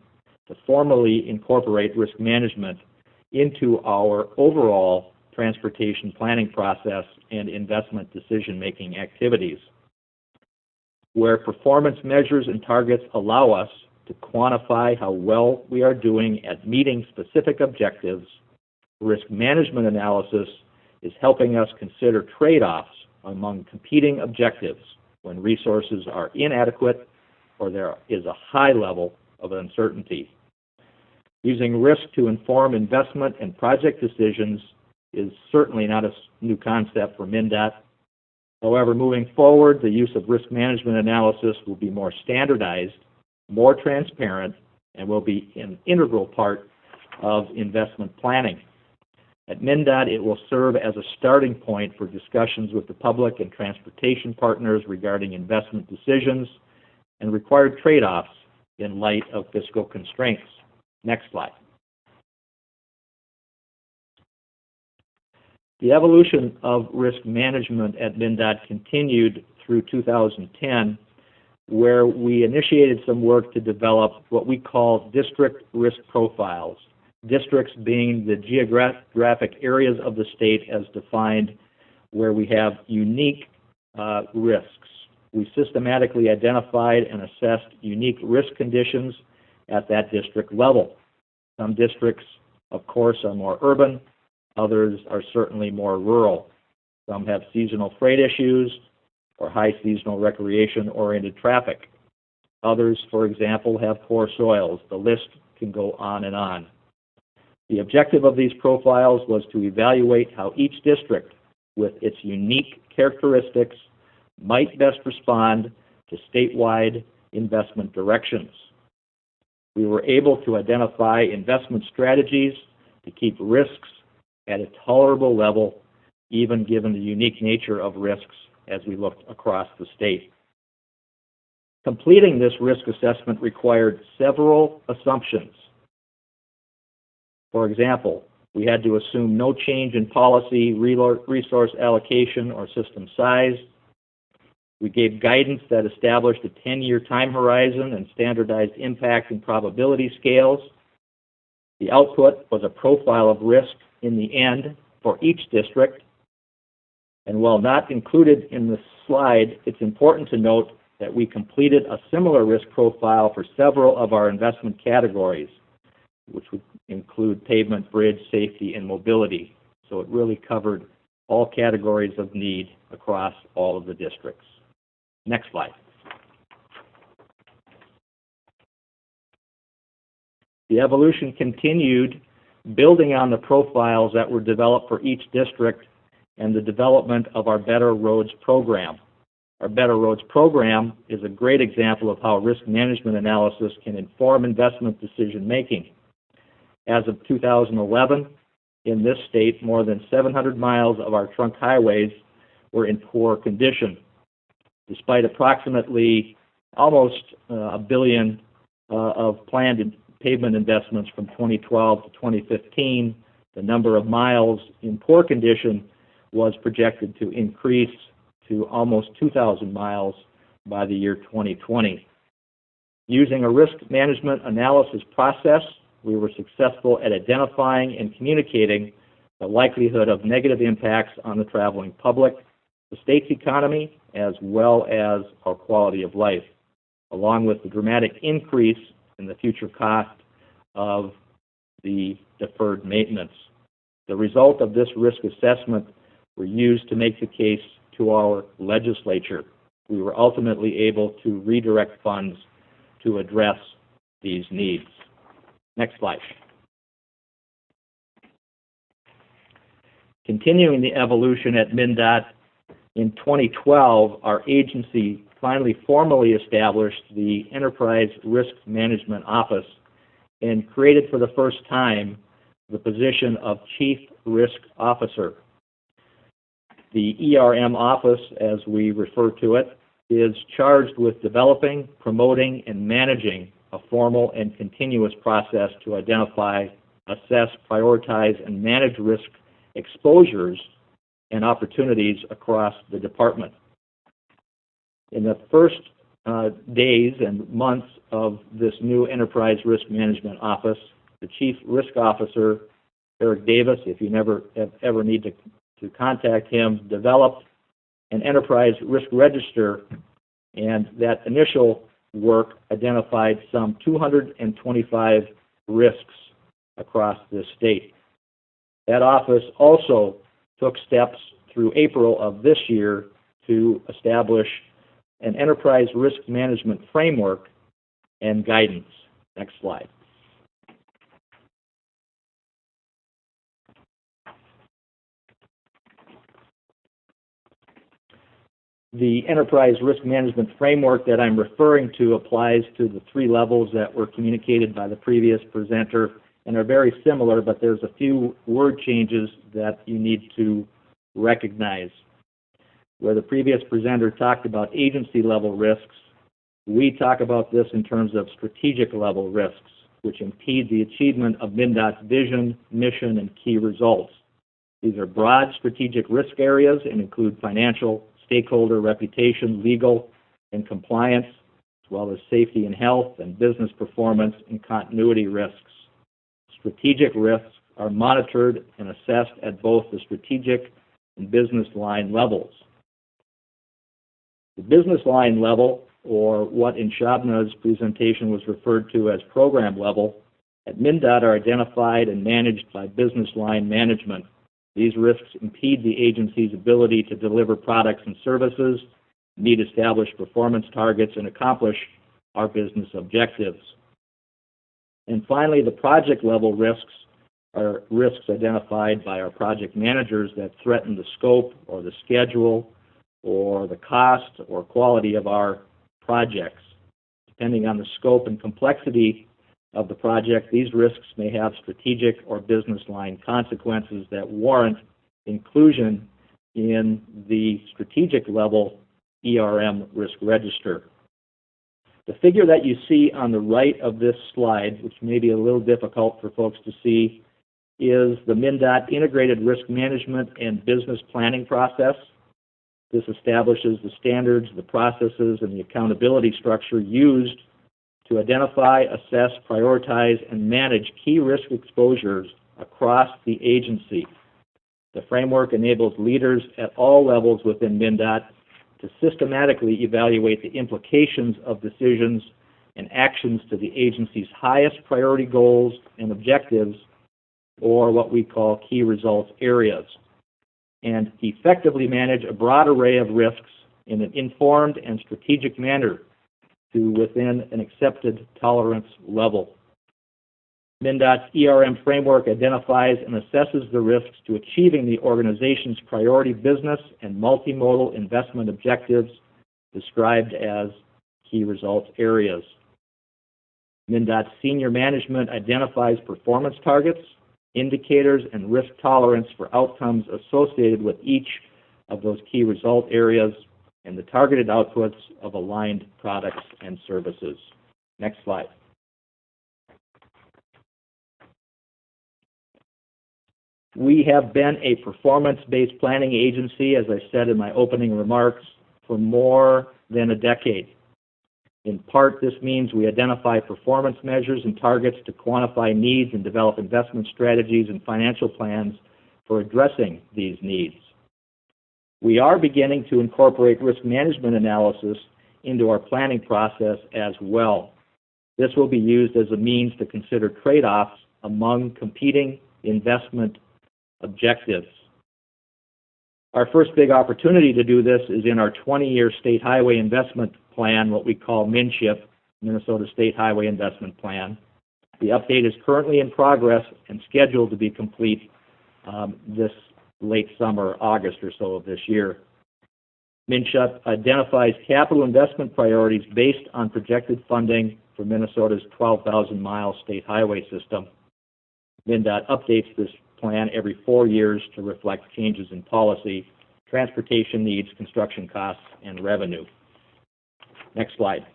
to formally incorporate risk management into our overall transportation planning process and investment decision-making activities. Where performance measures and targets allow us to quantify how well we are doing at meeting specific objectives, risk management analysis is helping us consider trade-offs among competing objectives when resources are inadequate or there is a high level of uncertainty. Using risk to inform investment and project decisions is certainly not a new concept for MnDOT. However, moving forward, the use of risk management analysis will be more standardized, more transparent, and will be an integral part of investment planning. At MnDOT, it will serve as a starting point for discussions with the public and transportation partners regarding investment decisions and required trade-offs in light of fiscal constraints. Next slide. The evolution of risk management at MnDOT continued through 2010, where we initiated some work to develop what we call district risk profiles. Districts being the geographic areas of the state as defined where we have unique risks. We systematically identified and assessed unique risk conditions at that district level. Some districts, of course, are more urban. Others are certainly more rural. Some have seasonal freight issues or high seasonal recreation-oriented traffic. Others, for example, have poor soils. The list can go on and on. The objective of these profiles was to evaluate how each district, with its unique characteristics, might best respond to statewide investment directions. We were able to identify investment strategies to keep risks at a tolerable level, even given the unique nature of risks as we looked across the state. Completing this risk assessment required several assumptions. For example, we had to assume no change in policy, resource allocation, or system size. We gave guidance that established a 10-year time horizon and standardized impact and probability scales. The output was a profile of risk in the end for each district. And while not included in the slide, it's important to note that we completed a similar risk profile for several of our investment categories, which would include pavement, bridge, safety, and mobility. So it really covered all categories of need across all of the districts. Next slide. The evolution continued, building on the profiles that were developed for each district and the development of our Better Roads program. Our Better Roads program is a great example of how risk management analysis can inform investment decision making. As of 2011, in this state, more than 700 miles of our trunk highways were in poor condition. Despite approximately almost $1 billion of planned pavement investments from 2012 to 2015, the number of miles in poor condition was projected to increase to almost 2,000 miles by the year 2020. Using a risk management analysis process, we were successful at identifying and communicating the likelihood of negative impacts on the traveling public, the state's economy, as well as our quality of life, along with the dramatic increase in the future cost of the deferred maintenance. The result of this risk assessment were used to make the case to our legislature. We were ultimately able to redirect funds to address these needs. Next slide. Continuing the evolution at MnDOT, in 2012, our agency finally formally established the Enterprise Risk Management Office and created for the first time the position of Chief Risk Officer. The ERM office, as we refer to it, is charged with developing, promoting, and managing a formal and continuous process to identify, assess, prioritize, and manage risk exposures and opportunities across the department. In the first days and months of this new Enterprise Risk Management Office, the Chief Risk Officer, Eric Davis, if you ever need to contact him, developed an Enterprise Risk Register, and that initial work identified some 225 risks across this state. That office also took steps through April of this year to establish an enterprise risk management framework and guidance. Next slide. The enterprise risk management framework that I'm referring to applies to the three levels that were communicated by the previous presenter and are very similar, but there's a few word changes that you need to recognize. Where the previous presenter talked about agency level risks, we talk about this in terms of strategic level risks, which impede the achievement of MnDOT's vision, mission, and key results. These are broad strategic risk areas and include financial, stakeholder, reputation, legal, and compliance, as well as safety and health and business performance and continuity risks. Strategic risks are monitored and assessed at both the strategic and business line levels. The business line level, or what in Shabna's presentation was referred to as program level, at MnDOT are identified and managed by business line management. These risks impede the agency's ability to deliver products and services, meet established performance targets, and accomplish our business objectives. And finally, the project level risks are risks identified by our project managers that threaten the scope or the schedule or the cost or quality of our projects. Depending on the scope and complexity of the project, these risks may have strategic or business line consequences that warrant inclusion in the strategic level ERM risk register. The figure that you see on the right of this slide, which may be a little difficult for folks to see, is the MnDOT Integrated Risk Management and Business Planning process. This establishes the standards, the processes, and the accountability structure used to identify, assess, prioritize, and manage key risk exposures across the agency. The framework enables leaders at all levels within MnDOT to systematically evaluate the implications of decisions and actions to the agency's highest priority goals and objectives, or what we call key results areas, and effectively manage a broad array of risks in an informed and strategic manner to within an accepted tolerance level. MnDOT's ERM framework identifies and assesses the risks to achieving the organization's priority business and multimodal investment objectives described as key results areas. MnDOT's senior management identifies performance targets, indicators, and risk tolerance for outcomes associated with each of those key result areas and the targeted outputs of aligned products and services. Next slide. We have been a performance-based planning agency, as I said in my opening remarks, for more than a decade. In part, this means we identify performance measures and targets to quantify needs and develop investment strategies and financial plans for addressing these needs. We are beginning to incorporate risk management analysis into our planning process as well. This will be used as a means to consider trade-offs among competing investment objectives. Our first big opportunity to do this is in our 20-year State Highway Investment Plan, what we call MNSHIP, Minnesota State Highway Investment Plan. The update is currently in progress and scheduled to be complete this late summer, August or so of this year. MNSHIP identifies capital investment priorities based on projected funding for Minnesota's 12,000-mile state highway system. MnDOT updates this plan every 4 years to reflect changes in policy, transportation needs, construction costs, and revenue. Next slide.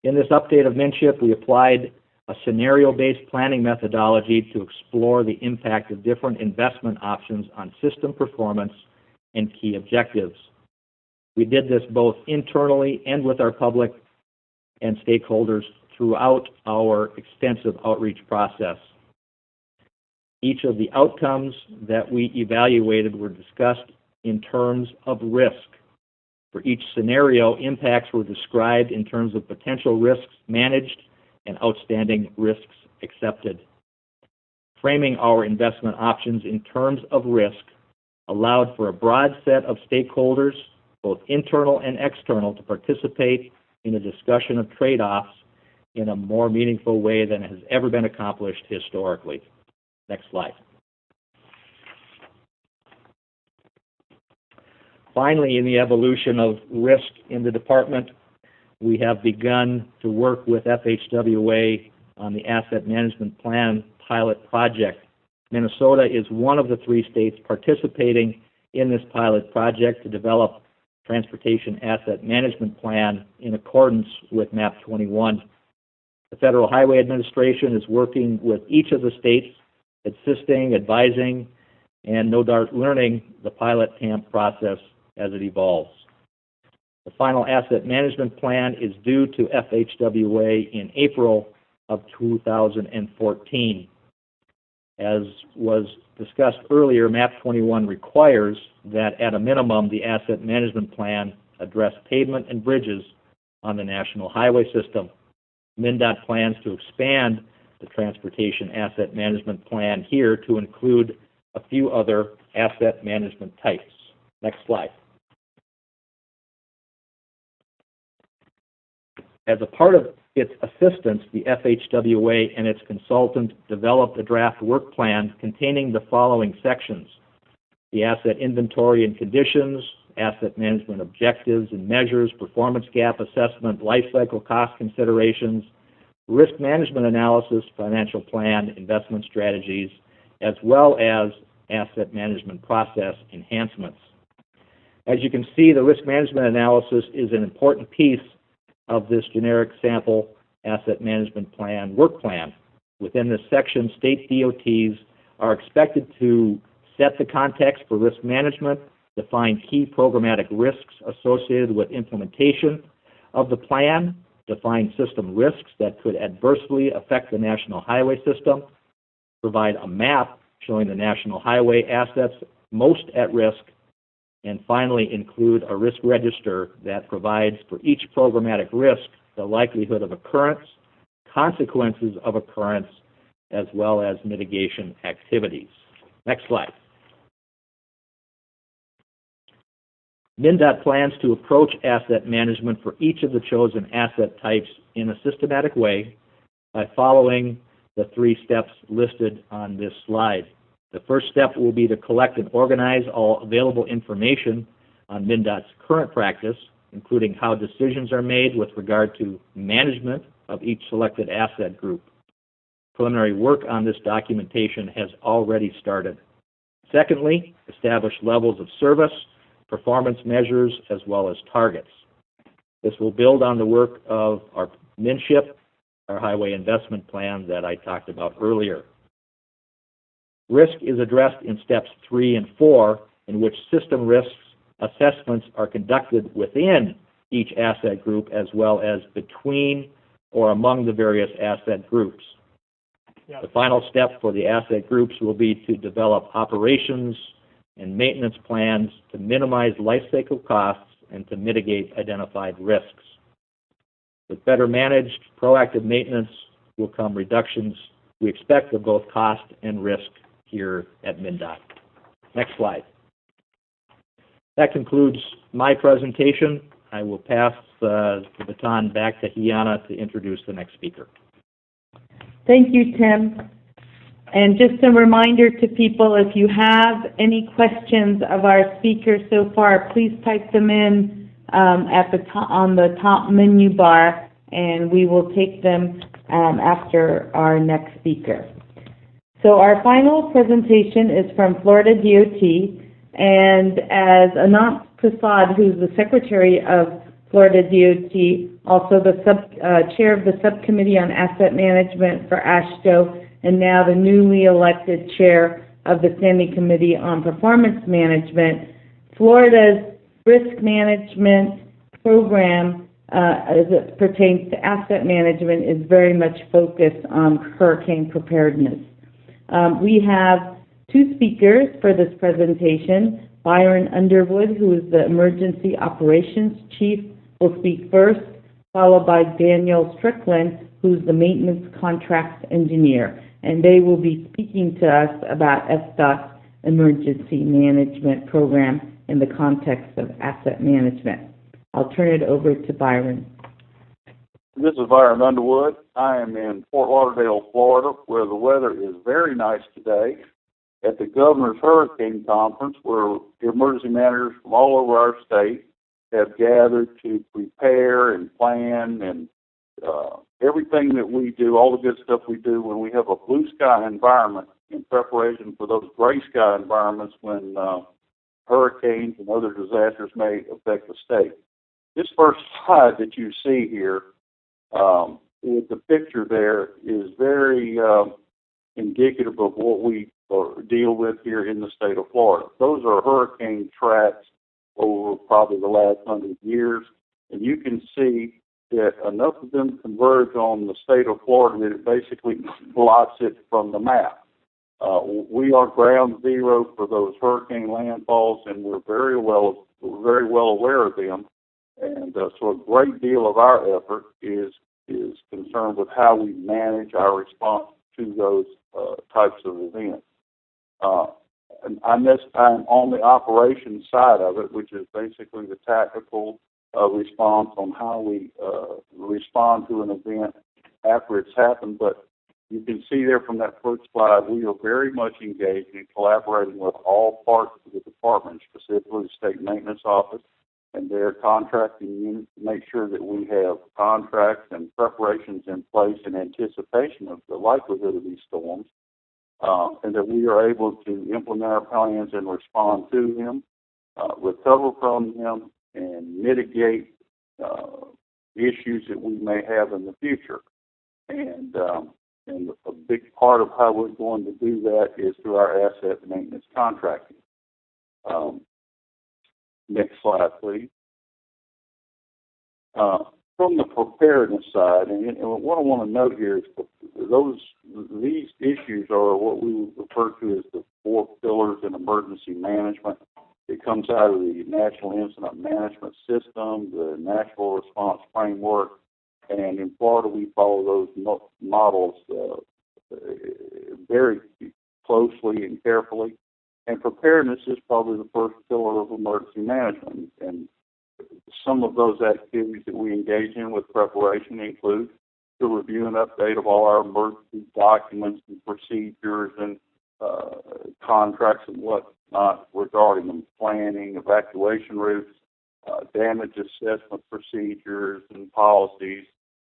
In this update of MNSHIP, we applied a scenario-based planning methodology to explore the impact of different investment options on system performance and key objectives. We did this both internally and with our public and stakeholders throughout our extensive outreach process. Each of the outcomes that we evaluated were discussed in terms of risk. For each scenario, impacts were described in terms of potential risks managed and outstanding risks accepted. Framing our investment options in terms of risk allowed for a broad set of stakeholders, both internal and external, to participate in a discussion of trade-offs in a more meaningful way than has ever been accomplished historically. Next slide. Finally, in the evolution of risk in the department, we have begun to work with FHWA on the Asset Management Plan pilot project. Minnesota is one of the 3 states participating in this pilot project to develop Transportation Asset Management Plan in accordance with MAP 21. The Federal Highway Administration is working with each of the states, assisting, advising, and no doubt learning the pilot TAM process as it evolves. The final asset management plan is due to FHWA in April of 2014. As was discussed earlier, MAP 21 requires that at a minimum the asset management plan address pavement and bridges on the national highway system. MnDOT plans to expand the Transportation Asset Management Plan here to include a few other asset management types. Next slide. As a part of its assistance, the FHWA and its consultant developed a draft work plan containing the following sections: the asset inventory and conditions, asset management objectives and measures, performance gap assessment, life cycle cost considerations, risk management analysis, financial plan, investment strategies, as well as asset management process enhancements. As you can see, the risk management analysis is an important piece of this generic sample asset management plan work plan. Within this section, state DOTs are expected to set the context for risk management, define key programmatic risks associated with implementation of the plan, define system risks that could adversely affect the national highway system, provide a map showing the national highway assets most at risk, and finally include a risk register that provides for each programmatic risk the likelihood of occurrence, consequences of occurrence, as well as mitigation activities. Next slide. MnDOT plans to approach asset management for each of the chosen asset types in a systematic way by following the 3 steps listed on this slide. The first step will be to collect and organize all available information on MnDOT's current practice, including how decisions are made with regard to management of each selected asset group. Preliminary work on this documentation has already started. Secondly, establish levels of service, performance measures, as well as targets. This will build on the work of our MnSHIP, our highway investment plan that I talked about earlier. Risk is addressed in steps 3 and 4, in which system risks assessments are conducted within each asset group as well as between or among the various asset groups. The final step for the asset groups will be to develop operations and maintenance plans to minimize life cycle costs and to mitigate identified risks. With better managed, proactive maintenance will come reductions we expect of both cost and risk here at MnDOT. Next slide. That concludes my presentation. I will pass the baton back to Hiana to introduce the next speaker. Thank you, Tim. And just a reminder to people, if you have any questions of our speakers so far, please type them in at the top, on the top menu bar, and we will take them after our next speaker. So our final presentation is from Florida DOT, and as Anant Prasad, who's the Secretary of Florida DOT, also the chair of the Subcommittee on Asset Management for AASHTO, and now the newly elected chair of the Standing Committee on Performance Management, Florida's risk management program as it pertains to asset management is very much focused on hurricane preparedness. We have 2 speakers for this presentation. Byron Underwood, who is the Emergency Operations Chief, will speak first, followed by Daniel Strickland, who's the Maintenance Contracts Engineer. And they will be speaking to us about FDOT's emergency management program in the context of asset management. I'll turn it over to Byron. This is Byron Underwood. I am in Fort Lauderdale, Florida, where the weather is very nice today. At the Governor's Hurricane Conference, where emergency managers from all over our state have gathered to prepare and plan and everything that we do, all the good stuff we do when we have a blue sky environment in preparation for those gray sky environments when hurricanes and other disasters may affect the state. This first slide that you see here with the picture there is very indicative of what we deal with here in the state of Florida. Those are hurricane tracks over probably the last 100 years, and you can see that enough of them converge on the state of Florida that it basically blots it from the map. We are ground zero for those hurricane landfalls, and we're very well aware of them. And so a great deal of our effort is concerned with how we manage our response to those types of events. And I'm on the operations side of it, which is basically the tactical response on how we respond to an event after it's happened. But you can see there from that first slide, we are very much engaged in collaborating with all parts of the department, specifically the State Maintenance Office and their contracting unit, to make sure that we have contracts and preparations in place in anticipation of the likelihood of these storms, and that we are able to implement our plans and respond to them, recover from them, and mitigate issues that we may have in the future. And a big part of how we're going to do that is through our asset maintenance contracting. Next slide, please. From the preparedness side, and what I want to note here is these issues are what we would refer to as the 4 pillars in emergency management. It comes out of the National Incident Management System, the National Response Framework, and in Florida we follow those models very closely and carefully. And preparedness is probably the first pillar of emergency management. And some of those activities that we engage in with preparation include the review and update of all our emergency documents and procedures and contracts and whatnot regarding them, planning, evacuation routes, damage assessment procedures and policies,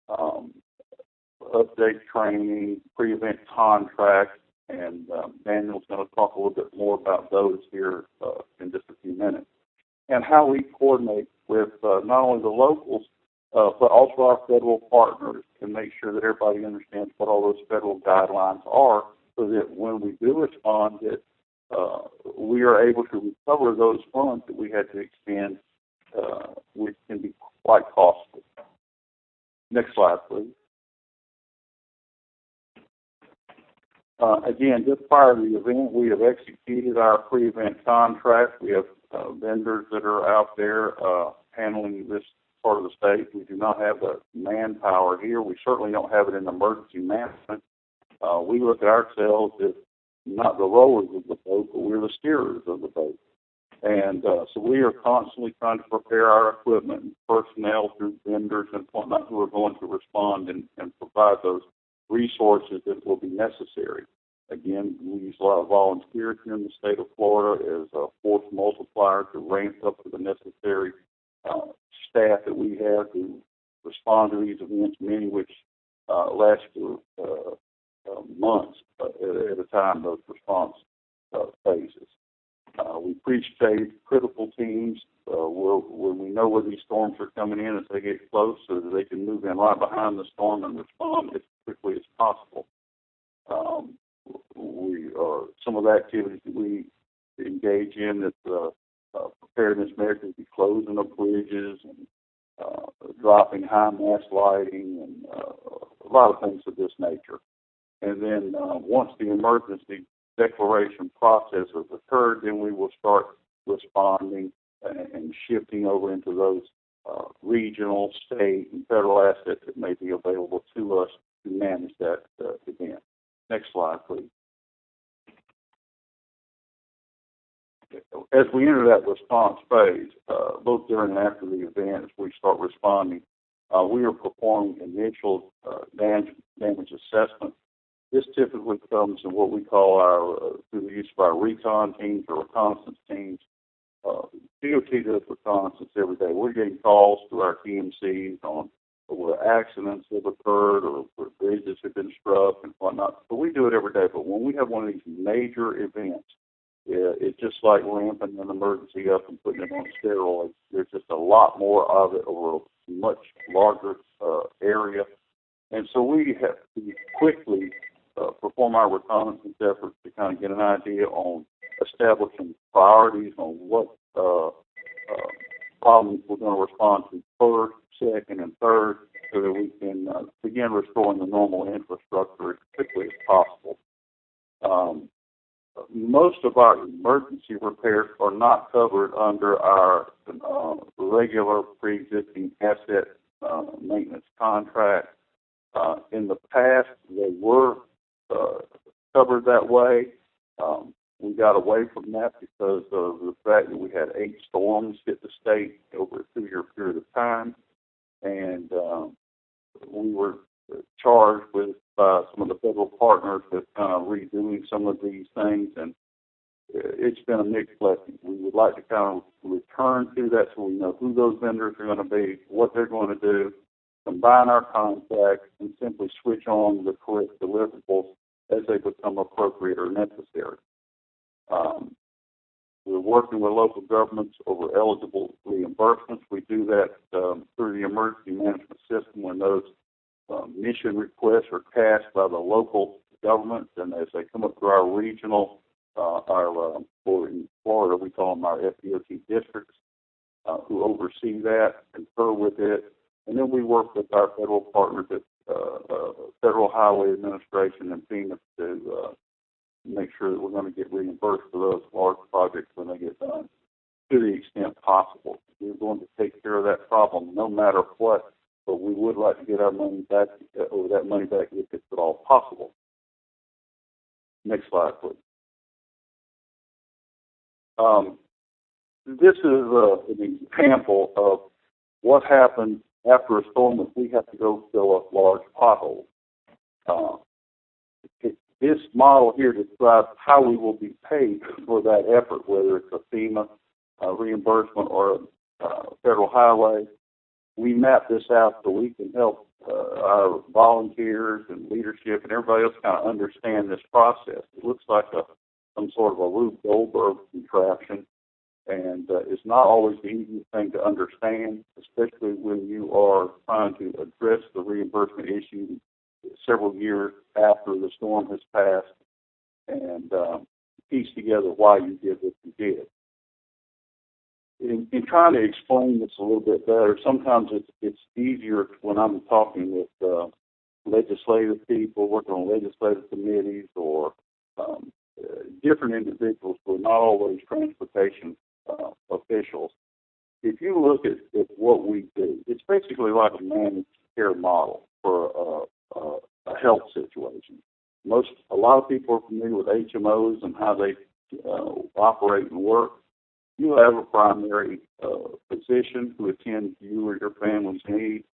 update training, pre-event contracts, and Daniel's going to talk a little bit more about those here in just a few minutes. And how we coordinate with not only the locals, but also our federal partners to make sure that everybody understands what all those federal guidelines are, so that when we do respond, that we are able to recover those funds that we had to expend, which can be quite costly. Next slide, please. Again, just prior to the event, we have executed our pre-event contract. We have vendors that are out there handling this part of the state. We do not have the manpower here. We certainly don't have it in emergency management. We look at ourselves as not the rowers of the boat, but we're the steerers of the boat. And so we are constantly trying to prepare our equipment and personnel through vendors and whatnot who are going to respond and provide those resources that will be necessary. Again, we use a lot of volunteers here in the state of Florida as a force multiplier to ramp up to the necessary staff that we have to respond to these events, many which last for months at a time, those response phases. We pre-stage critical teams when we know where these storms are coming in as they get close, so that they can move in right behind the storm and respond as quickly as possible. Some of the activities that we engage in that preparedness measures, be closing of bridges and dropping high mast lighting and a lot of things of this nature. And then once the emergency declaration process has occurred, then we will start responding and shifting over into those regional, state, and federal assets that may be available to us to manage that event. Next slide, please. As we enter that response phase, both during and after the event, as we start responding, we are performing initial damage assessment. This typically comes in what we call through the use of our recon teams or reconnaissance teams. DOT does reconnaissance every day. We're getting calls through our TMCs on where accidents have occurred or where bridges have been struck and whatnot. So we do it every day. But when we have one of these major events, it's just like ramping an emergency up and putting it on steroids. There's just a lot more of it over a much larger area. And so we have to quickly perform our reconnaissance efforts to kind of get an idea on establishing priorities on what problems we're going to respond to first, second, and third, so that we can begin restoring the normal infrastructure as quickly as possible. Most of our emergency repairs are not covered under our regular pre-existing asset maintenance contract. In the past, they were covered that way. We got away from that because of the fact that we had 8 storms hit the state over a 2-year period of time, and we were charged with by some of the federal partners with kind of redoing some of these things, and it's been a mixed blessing. We would like to kind of return to that so we know who those vendors are going to be, what they're going to do, combine our contracts, and simply switch on the correct deliverables as they become appropriate or necessary. We're working with local governments over eligible reimbursements. We do that through the emergency management system when those mission requests are cast by the local governments, and as they come up through our regional, or in Florida, we call them our FDOT districts, who oversee that, confer with it, and then we work with our federal partners at Federal Highway Administration and FEMA to make sure that we're going to get reimbursed for those large projects when they get done to the extent possible. We're going to take care of that problem no matter what, but we would like to get our money back, or that money back if it's at all possible. Next slide, please. This is an example of what happens after a storm if we have to go fill up large potholes. This model here describes how we will be paid for that effort, whether it's a FEMA reimbursement or a federal highway. We map this out so we can help our volunteers and leadership and everybody else kind of understand this process. It looks like some sort of a Rube Goldberg contraption, and it's not always the easiest thing to understand, especially when you are trying to address the reimbursement issue several years after the storm has passed and piece together why you did what you did. In trying to explain this a little bit better, sometimes it's easier when I'm talking with legislative people, working on legislative committees, or different individuals who are not always transportation officials. If you look at what we do, it's basically like a managed care model for a health situation. A lot of people are familiar with HMOs and how they operate and work. You have a primary physician who attends you or your family's needs,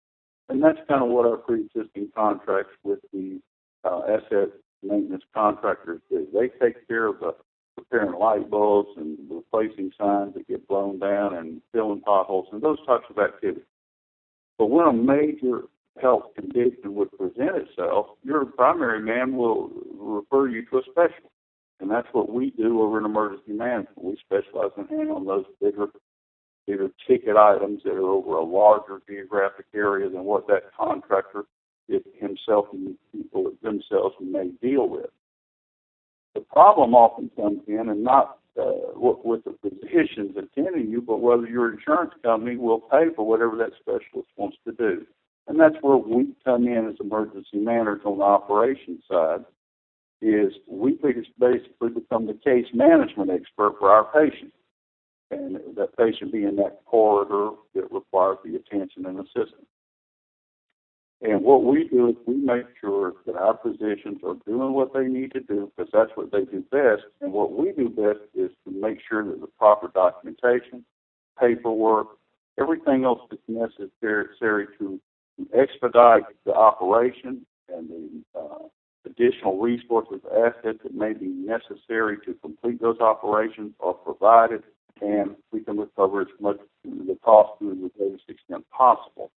and that's kind of what our pre-existing contracts with the asset maintenance contractors do. They take care of the repairing light bulbs and replacing signs that get blown down and filling potholes and those types of activities. But when a major health condition would present itself, your primary man will refer you to a specialist. And that's what we do over in emergency management. We specialize in handling those bigger ticket items that are over a larger geographic area than what that contractor himself and people themselves may deal with. The problem often comes in, and not with the physicians attending you, but whether your insurance company will pay for whatever that specialist wants to do. And that's where we come in as emergency managers on the operations side, is we basically become the case management expert for our patient, and that patient being that corridor that requires the attention and assistance. And what we do is we make sure that our physicians are doing what they need to do, because that's what they do best. And what we do best is to make sure that the proper documentation, paperwork, everything else that's necessary to expedite the operation and the additional resources, assets that may be necessary to complete those operations are provided, and we can recover as much of the cost to the greatest extent possible.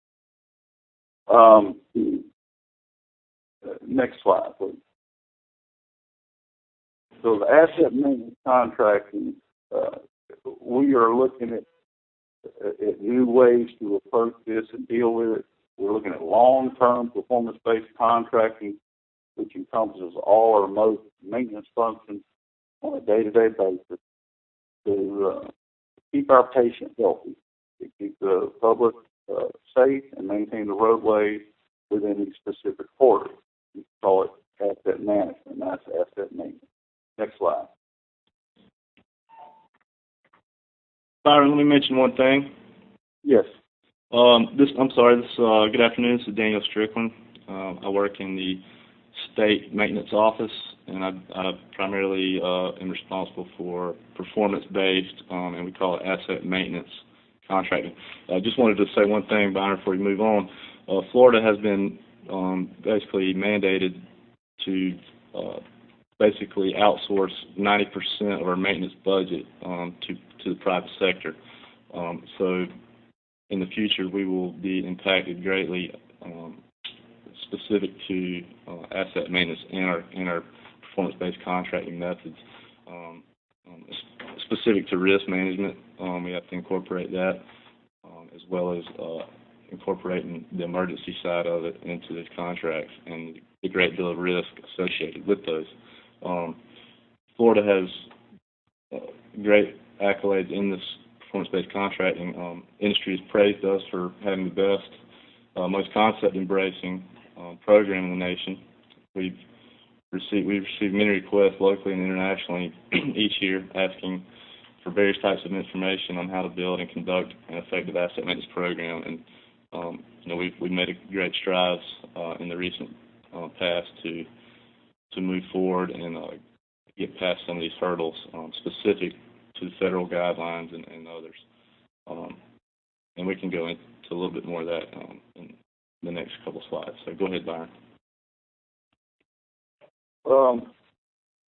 Next slide, please. So the asset maintenance contracting, we are looking at new ways to approach this and deal with it. We're looking at long-term performance-based contracting, which encompasses all or most maintenance functions on a day-to-day basis to keep our patient healthy, to keep the public safe and maintain the roadways within these specific corridors. We call it asset management, that's asset maintenance. Next slide. Byron, let me mention one thing. Yes. Good afternoon. This is Daniel Strickland. I work in the state maintenance office, and I primarily am responsible for performance-based, and we call it asset maintenance contracting. I just wanted to say one thing, Byron, before we move on. Florida has been basically mandated to basically outsource 90% of our maintenance budget to the private sector. So in the future, we will be impacted greatly specific to asset maintenance in our performance-based contracting methods. Specific to risk management, we have to incorporate that as well as incorporating the emergency side of it into these contracts and the great deal of risk associated with those. Florida has great accolades in this performance-based contracting. Industry has praised us for having the best, most concept-embracing program in the nation. We've received many requests locally and internationally each year asking for various types of information on how to build and conduct an effective asset maintenance program. And we've made great strides in the recent past to move forward and get past some of these hurdles specific to the federal guidelines and others. And we can go into a little bit more of that in the next couple slides. So go ahead, Byron.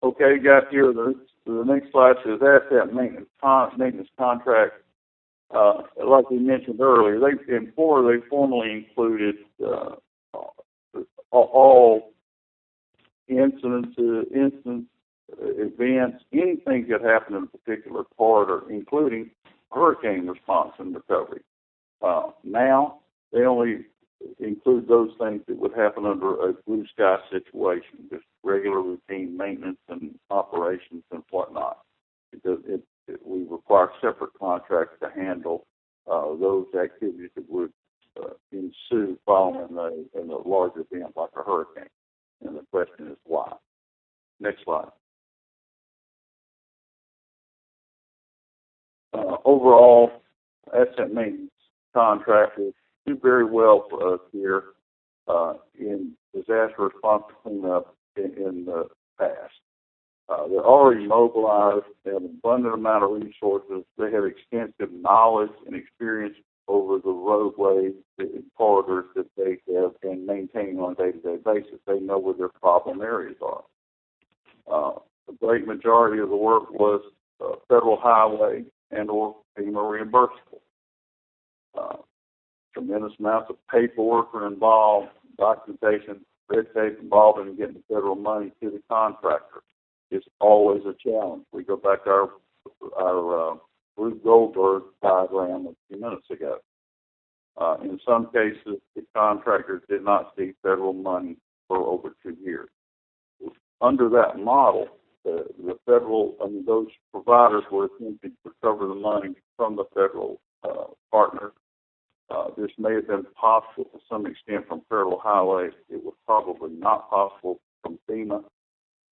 Okay, got here. The next slide says asset maintenance contract. Like we mentioned earlier, in Florida they formally included all incidents, events, anything that happened in a particular corridor, including hurricane response and recovery. Now they only include those things that would happen under a blue sky situation, just regular routine maintenance and operations and whatnot, because we require separate contracts to handle those activities that would ensue following a large event like a hurricane. And the question is why. Next slide. Overall, asset maintenance contractors do very well for us here in disaster response cleanup in the past. They're already mobilized. They have an abundant amount of resources. They have extensive knowledge and experience over the roadways and corridors that they have been maintaining on a day-to-day basis. They know where their problem areas are. The great majority of the work was federal highway and or FEMA reimbursable. Tremendous amounts of paperwork are involved, documentation, red tape involved in getting the federal money to the contractor. It's always a challenge. We go back to our Rube Goldberg diagram a few minutes ago. In some cases, the contractors did not see federal money for over 2 years. Under that model, the federal, those providers were attempting to recover the money from the federal partner. This may have been possible to some extent from federal highways. It was probably not possible from FEMA.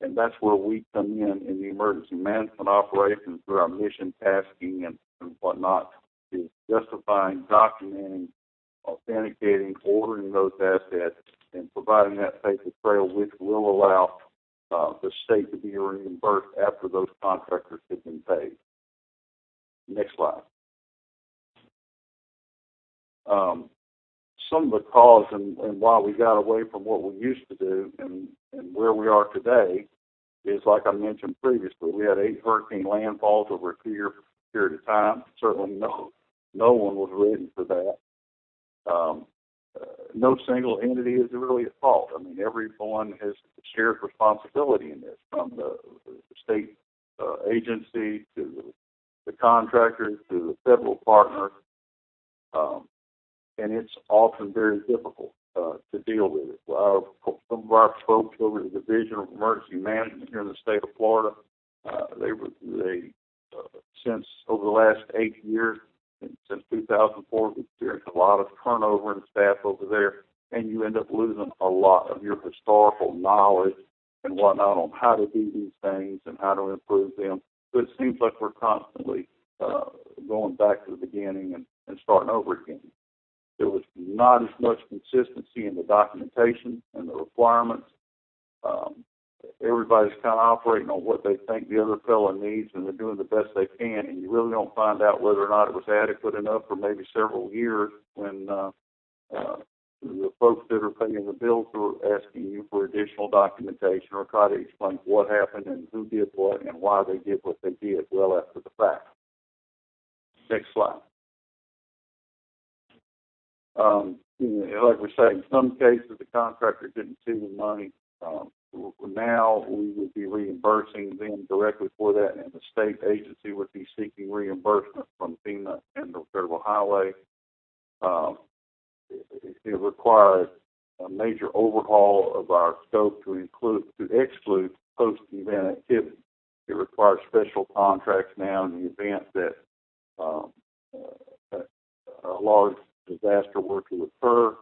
And that's where we come in the emergency management operations through our mission tasking and whatnot, is justifying, documenting, authenticating, ordering those assets, and providing that paper trail, which will allow the state to be reimbursed after those contractors have been paid. Next slide. Some of the cause and why we got away from what we used to do and where we are today is, like I mentioned previously, we had 8 hurricane landfalls over a 2-year period of time. Certainly no one was ready for that. No single entity is really at fault. Everyone has shared responsibility in this, from the state agency to the contractors to the federal partners. And it's often very difficult to deal with it. Some of our folks over at the Division of Emergency Management here in the state of Florida, since over the last 8 years, since 2004, we've experienced a lot of turnover in staff over there, and you end up losing a lot of your historical knowledge and whatnot on how to do these things and how to improve them. But it seems like we're constantly going back to the beginning and starting over again. There was not as much consistency in the documentation and the requirements. Everybody's kind of operating on what they think the other fellow needs, and they're doing the best they can, and you really don't find out whether or not it was adequate enough for maybe several years when the folks that are paying the bills are asking you for additional documentation or try to explain what happened and who did what and why they did what they did well after the fact. Next slide. Like we say, in some cases the contractor didn't see the money. Now we would be reimbursing them directly for that, and the state agency would be seeking reimbursement from FEMA and the Federal Highway. It required a major overhaul of our scope to exclude post-event activity. It requires special contracts now in the event that a large disaster were to occur.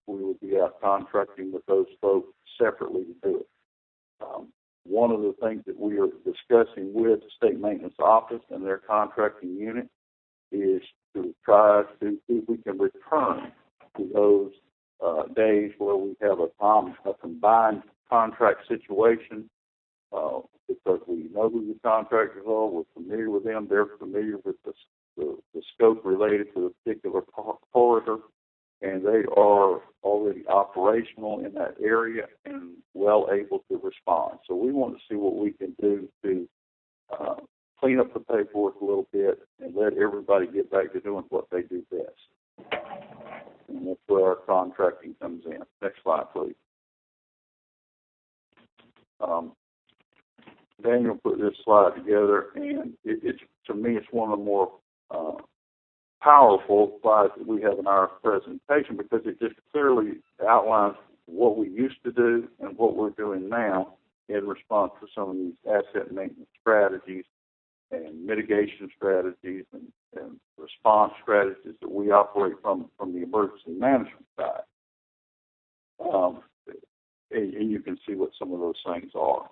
We would be out contracting with those folks separately to do it. One of the things that we are discussing with the State Maintenance Office and their contracting unit is to try to see if we can return to those days where we have a combined contract situation because we know who the contractors are, we're familiar with them, they're familiar with the scope related to a particular corridor, and they are already operational in that area and well able to respond. So we want to see what we can do to clean up the paperwork a little bit and let everybody get back to doing what they do best. And that's where our contracting comes in. Next slide, please. Daniel put this slide together, and to me, it's one of the more powerful slides that we have in our presentation because it just clearly outlines what we used to do and what we're doing now in response to some of these asset maintenance strategies and mitigation strategies and response strategies that we operate from the emergency management side. And you can see what some of those things are.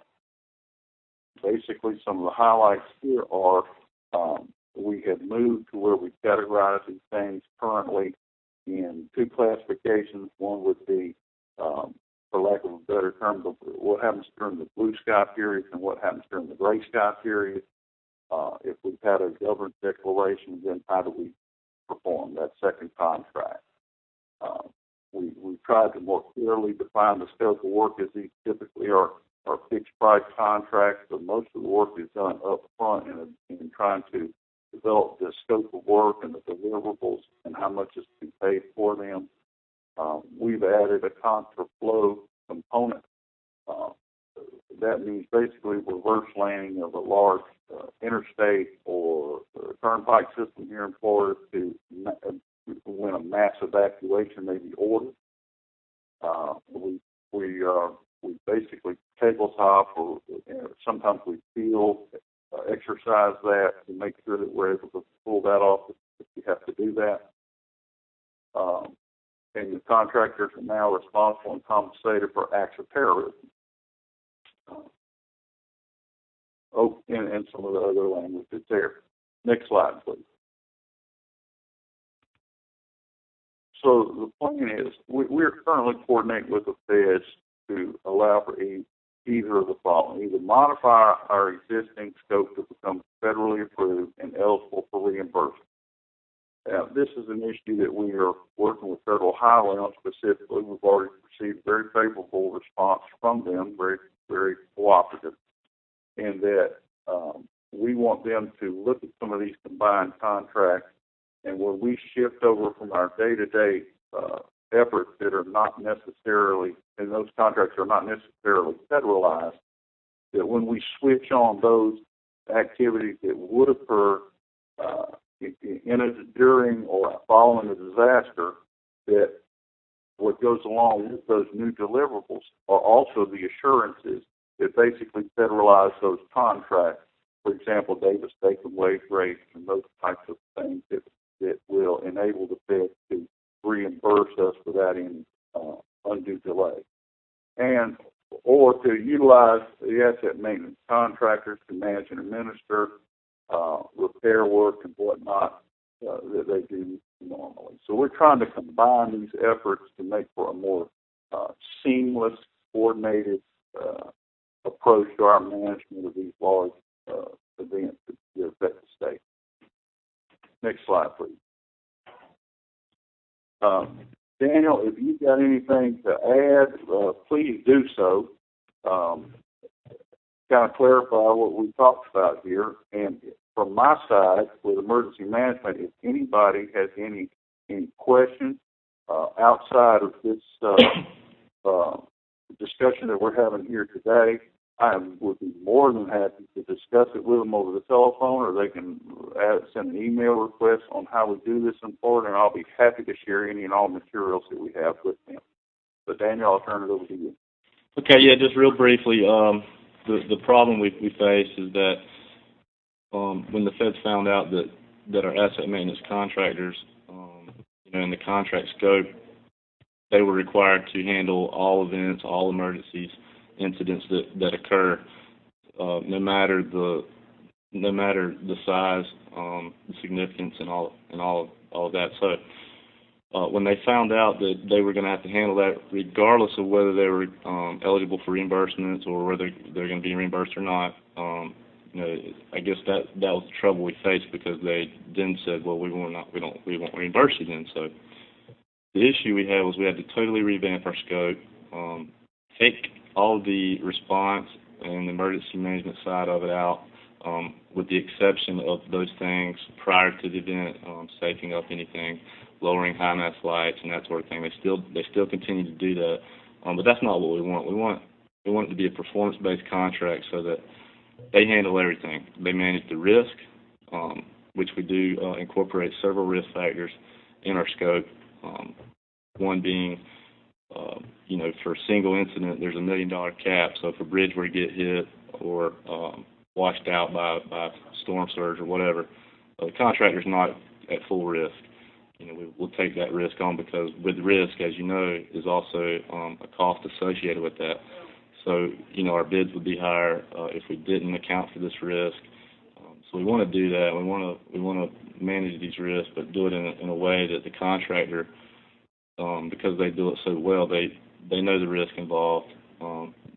Basically, some of the highlights here are we have moved to where we categorize these things currently in two classifications. One would be, for lack of a better term, what happens during the blue sky period and what happens during the gray sky period. If we've had a government declaration, then how do we perform that second contract? We've tried to more clearly define the scope of work, as these typically are fixed price contracts, but most of the work is done up front in trying to develop the scope of work and the deliverables and how much is to be paid for them. We've added a contra flow component. That means basically reverse landing of a large interstate or turnpike system here in Florida to when a mass evacuation may be ordered. We basically tabletop or sometimes we field exercise that to make sure that we're able to pull that off if we have to do that. And the contractors are now responsible and compensated for acts of terrorism. And some of the other language that's there. Next slide, please. So the plan is we're currently coordinating with the feds to allow for either of the following: either modify our existing scope to become federally approved and eligible for reimbursement. Now, this is an issue that we are working with Federal Highway on specifically. We've already received very favorable response from them, very, very cooperative, in that we want them to look at some of these combined contracts, and when we shift over from our day-to-day efforts that are not necessarily, and those contracts are not necessarily federalized, that when we switch on those activities that would occur during or following a disaster, that what goes along with those new deliverables are also the assurances that basically federalize those contracts. For example, Davis-Bacon wage rates and those types of things that will enable the Fed to reimburse us without any undue delay. And or to utilize the asset maintenance contractors to manage and administer repair work and whatnot that they do normally. So we're trying to combine these efforts to make for a more seamless, coordinated approach to our management of these large events that affect the state. Next slide, please. Daniel, if you've got anything to add, please do so. Kind of clarify what we talked about here. And from my side, with emergency management, if anybody has any questions outside of this discussion that we're having here today, I would be more than happy to discuss it with them over the telephone, or they can send an email request on how we do this in Florida, and I'll be happy to share any and all materials that we have with them. So, Daniel, I'll turn it over to you. Okay, yeah, just real briefly, the problem we face is that when the feds found out that our asset maintenance contractors, in the contract scope, they were required to handle all events, all emergencies, incidents that occur, no matter the size, the significance, and all of that. So when they found out that they were going to have to handle that, regardless of whether they were eligible for reimbursements or whether they're going to be reimbursed or not, I guess that was the trouble we faced, because they then said, well, we won't reimburse you then. So the issue we had was we had to totally revamp our scope, take all of the response and the emergency management side of it out, with the exception of those things prior to the event, safing up anything, lowering high mast lights and that sort of thing. They still continue to do that, but that's not what we want. We want it to be a performance-based contract so that they handle everything. They manage the risk, which we do incorporate several risk factors in our scope. One being, for a single incident, there's $1 million cap. So if a bridge were to get hit or washed out by storm surge or whatever, the contractor's not at full risk. We'll take that risk on, because with risk, as you know, is also a cost associated with that. So, our bids would be higher if we didn't account for this risk. So we want to do that. We want to manage these risks, but do it in a way that the contractor, because they do it so well, they know the risk involved.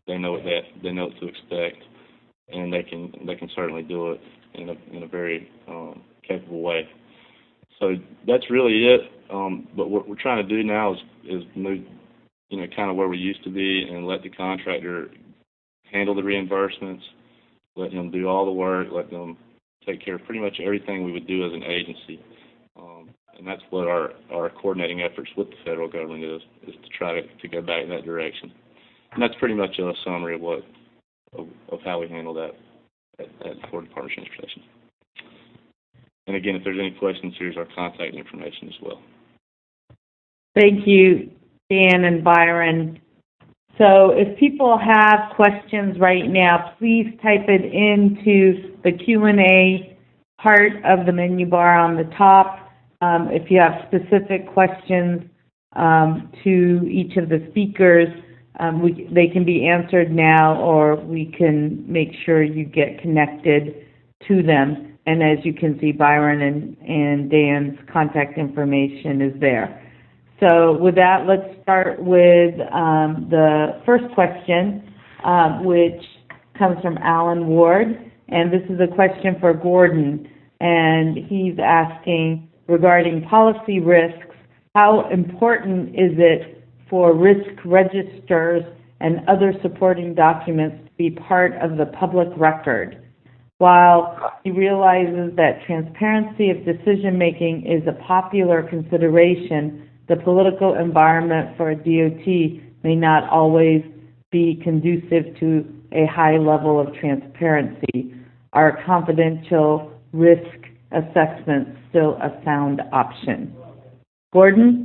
They know what to expect, and they can certainly do it in a very capable way. So that's really it. But what we're trying to do now is move, kind of where we used to be, and let the contractor handle the reimbursements, let them do all the work, let them take care of pretty much everything we would do as an agency. And that's what our coordinating efforts with the federal government is to try to go back in that direction. And that's pretty much a summary of how we handle that at the Florida Department of Transportation. And again, if there's any questions, here's our contact information as well. Thank you, Dan and Byron. So if people have questions right now, please type it into the Q&A part of the menu bar on the top. If you have specific questions to each of the speakers, they can be answered now, or we can make sure you get connected to them. And as you can see, Byron and Dan's contact information is there. So with that, let's start with the first question, which comes from Alan Ward. And this is a question for Gordon. And he's asking, regarding policy risks, how important is it for risk registers and other supporting documents to be part of the public record? While he realizes that transparency of decision-making is a popular consideration, the political environment for a DOT may not always be conducive to a high level of transparency. Are confidential risk assessments still a sound option? Gordon?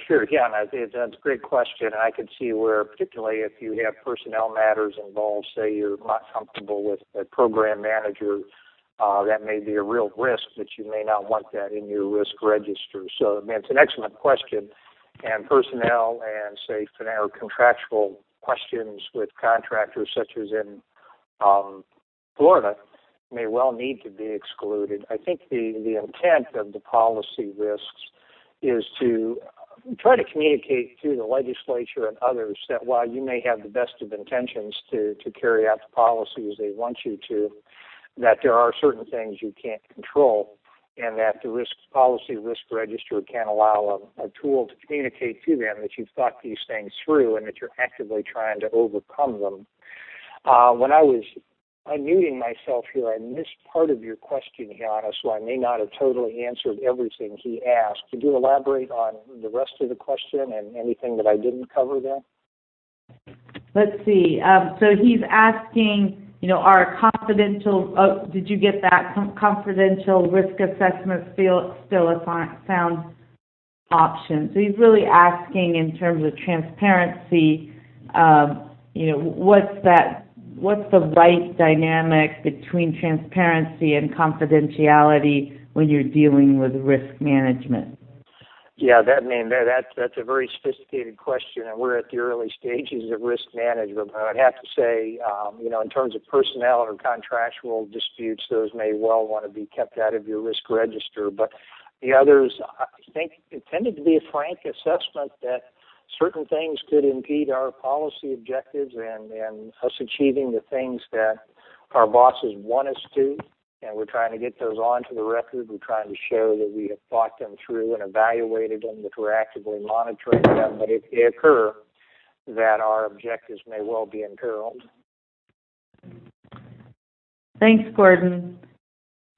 Sure, yeah, that's a great question. I could see where, particularly if you have personnel matters involved, say you're not comfortable with a program manager, that may be a real risk, that you may not want that in your risk register. So, it's an excellent question. And personnel and, say, contractual questions with contractors, such as in Florida, may well need to be excluded. I think the intent of the policy risks is to try to communicate to the legislature and others that while you may have the best of intentions to carry out the policies they want you to, that there are certain things you can't control. and that the risk policy risk register can allow a tool to communicate to them that you've thought these things through and that you're actively trying to overcome them. When I was unmuting myself here, I missed part of your question, Yana, so I may not have totally answered everything he asked. Could you elaborate on the rest of the question and anything that I didn't cover there? Let's see. So he's asking, are confidential, did you get that, confidential risk assessment still a sound option? So he's really asking in terms of transparency, what's the right dynamic between transparency and confidentiality when you're dealing with risk management? Yeah, that's a very sophisticated question, and we're at the early stages of risk management. But I'd have to say, in terms of personnel or contractual disputes, those may well want to be kept out of your risk register. But the others, I think, intended to be a frank assessment that certain things could impede our policy objectives and us achieving the things that our bosses want us to. And we're trying to get those onto the record. We're trying to show that we have thought them through and evaluated them, that we're actively monitoring them. But it may occur that our objectives may well be imperiled. Thanks, Gordon.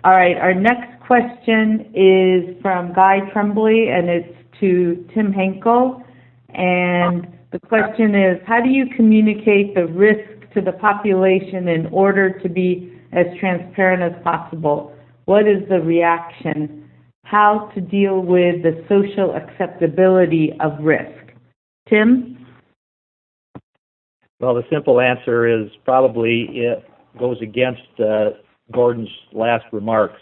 All right, our next question is from Guy Tremblay, and it's to Tim Henkel. And the question is, how do you communicate the risk to the population in order to be as transparent as possible? What is the reaction? How to deal with the social acceptability of risk? Tim? Well, the simple answer is probably it goes against Gordon's last remarks.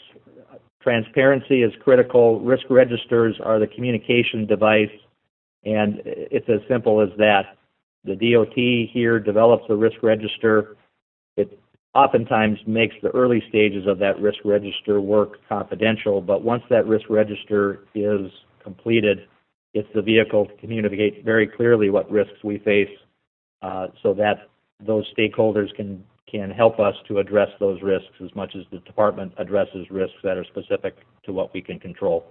Transparency is critical. Risk registers are the communication device, and it's as simple as that. The DOT here develops a risk register. It oftentimes makes the early stages of that risk register work confidential, but once that risk register is completed, it's the vehicle to communicate very clearly what risks we face so that those stakeholders can help us to address those risks as much as the department addresses risks that are specific to what we can control.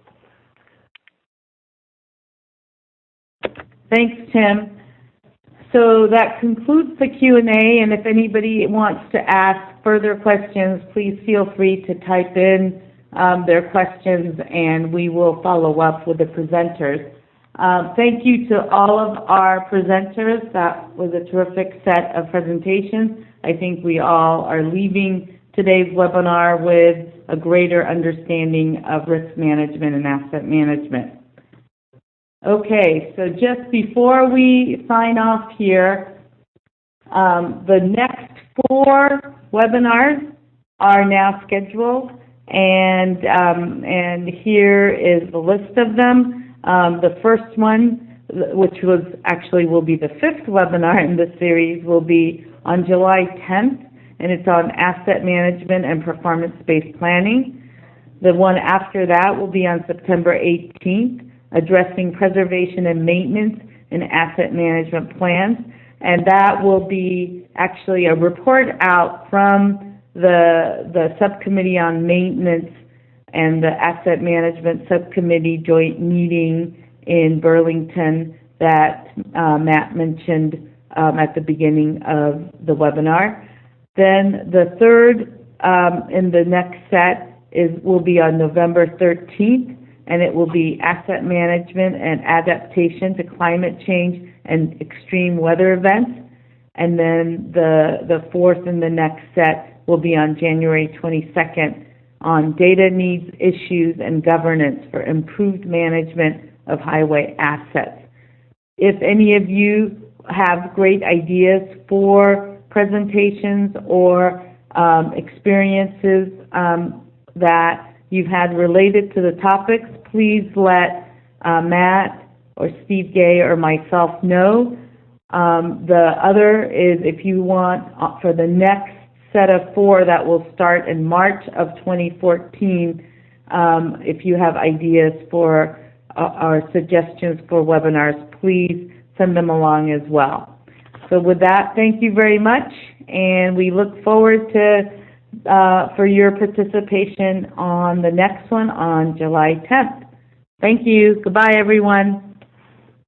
Thanks, Tim. So that concludes the Q&A, and if anybody wants to ask further questions, please feel free to type in their questions, and we will follow up with the presenters. Thank you to all of our presenters. That was a terrific set of presentations. I think we all are leaving today's webinar with a greater understanding of risk management and asset management. Okay, so just before we sign off here, the next 4 webinars are now scheduled, and here is the list of them. The first one, which will be the 5th webinar in the series, will be on July 10th, and it's on asset management and performance-based planning. The one after that will be on September 18th, addressing preservation and maintenance in asset management plans. And that will be actually a report out from the Subcommittee on Maintenance and the Asset Management Subcommittee joint meeting in Burlington that Matt mentioned at the beginning of the webinar. Then the third in the next set will be on November 13th, and it will be asset management and adaptation to climate change and extreme weather events. And then the fourth in the next set will be on January 22nd on data needs, issues, and governance for improved management of highway assets. If any of you have great ideas for presentations or experiences that you've had related to the topics, please let Matt or Steve Gay or myself know. The other is if you want for the next set of 4 that will start in March of 2014, if you have ideas for or suggestions for webinars, please send them along as well. So with that, thank you very much, and we look forward to for your participation on the next one on July 10th. Thank you. Goodbye, everyone.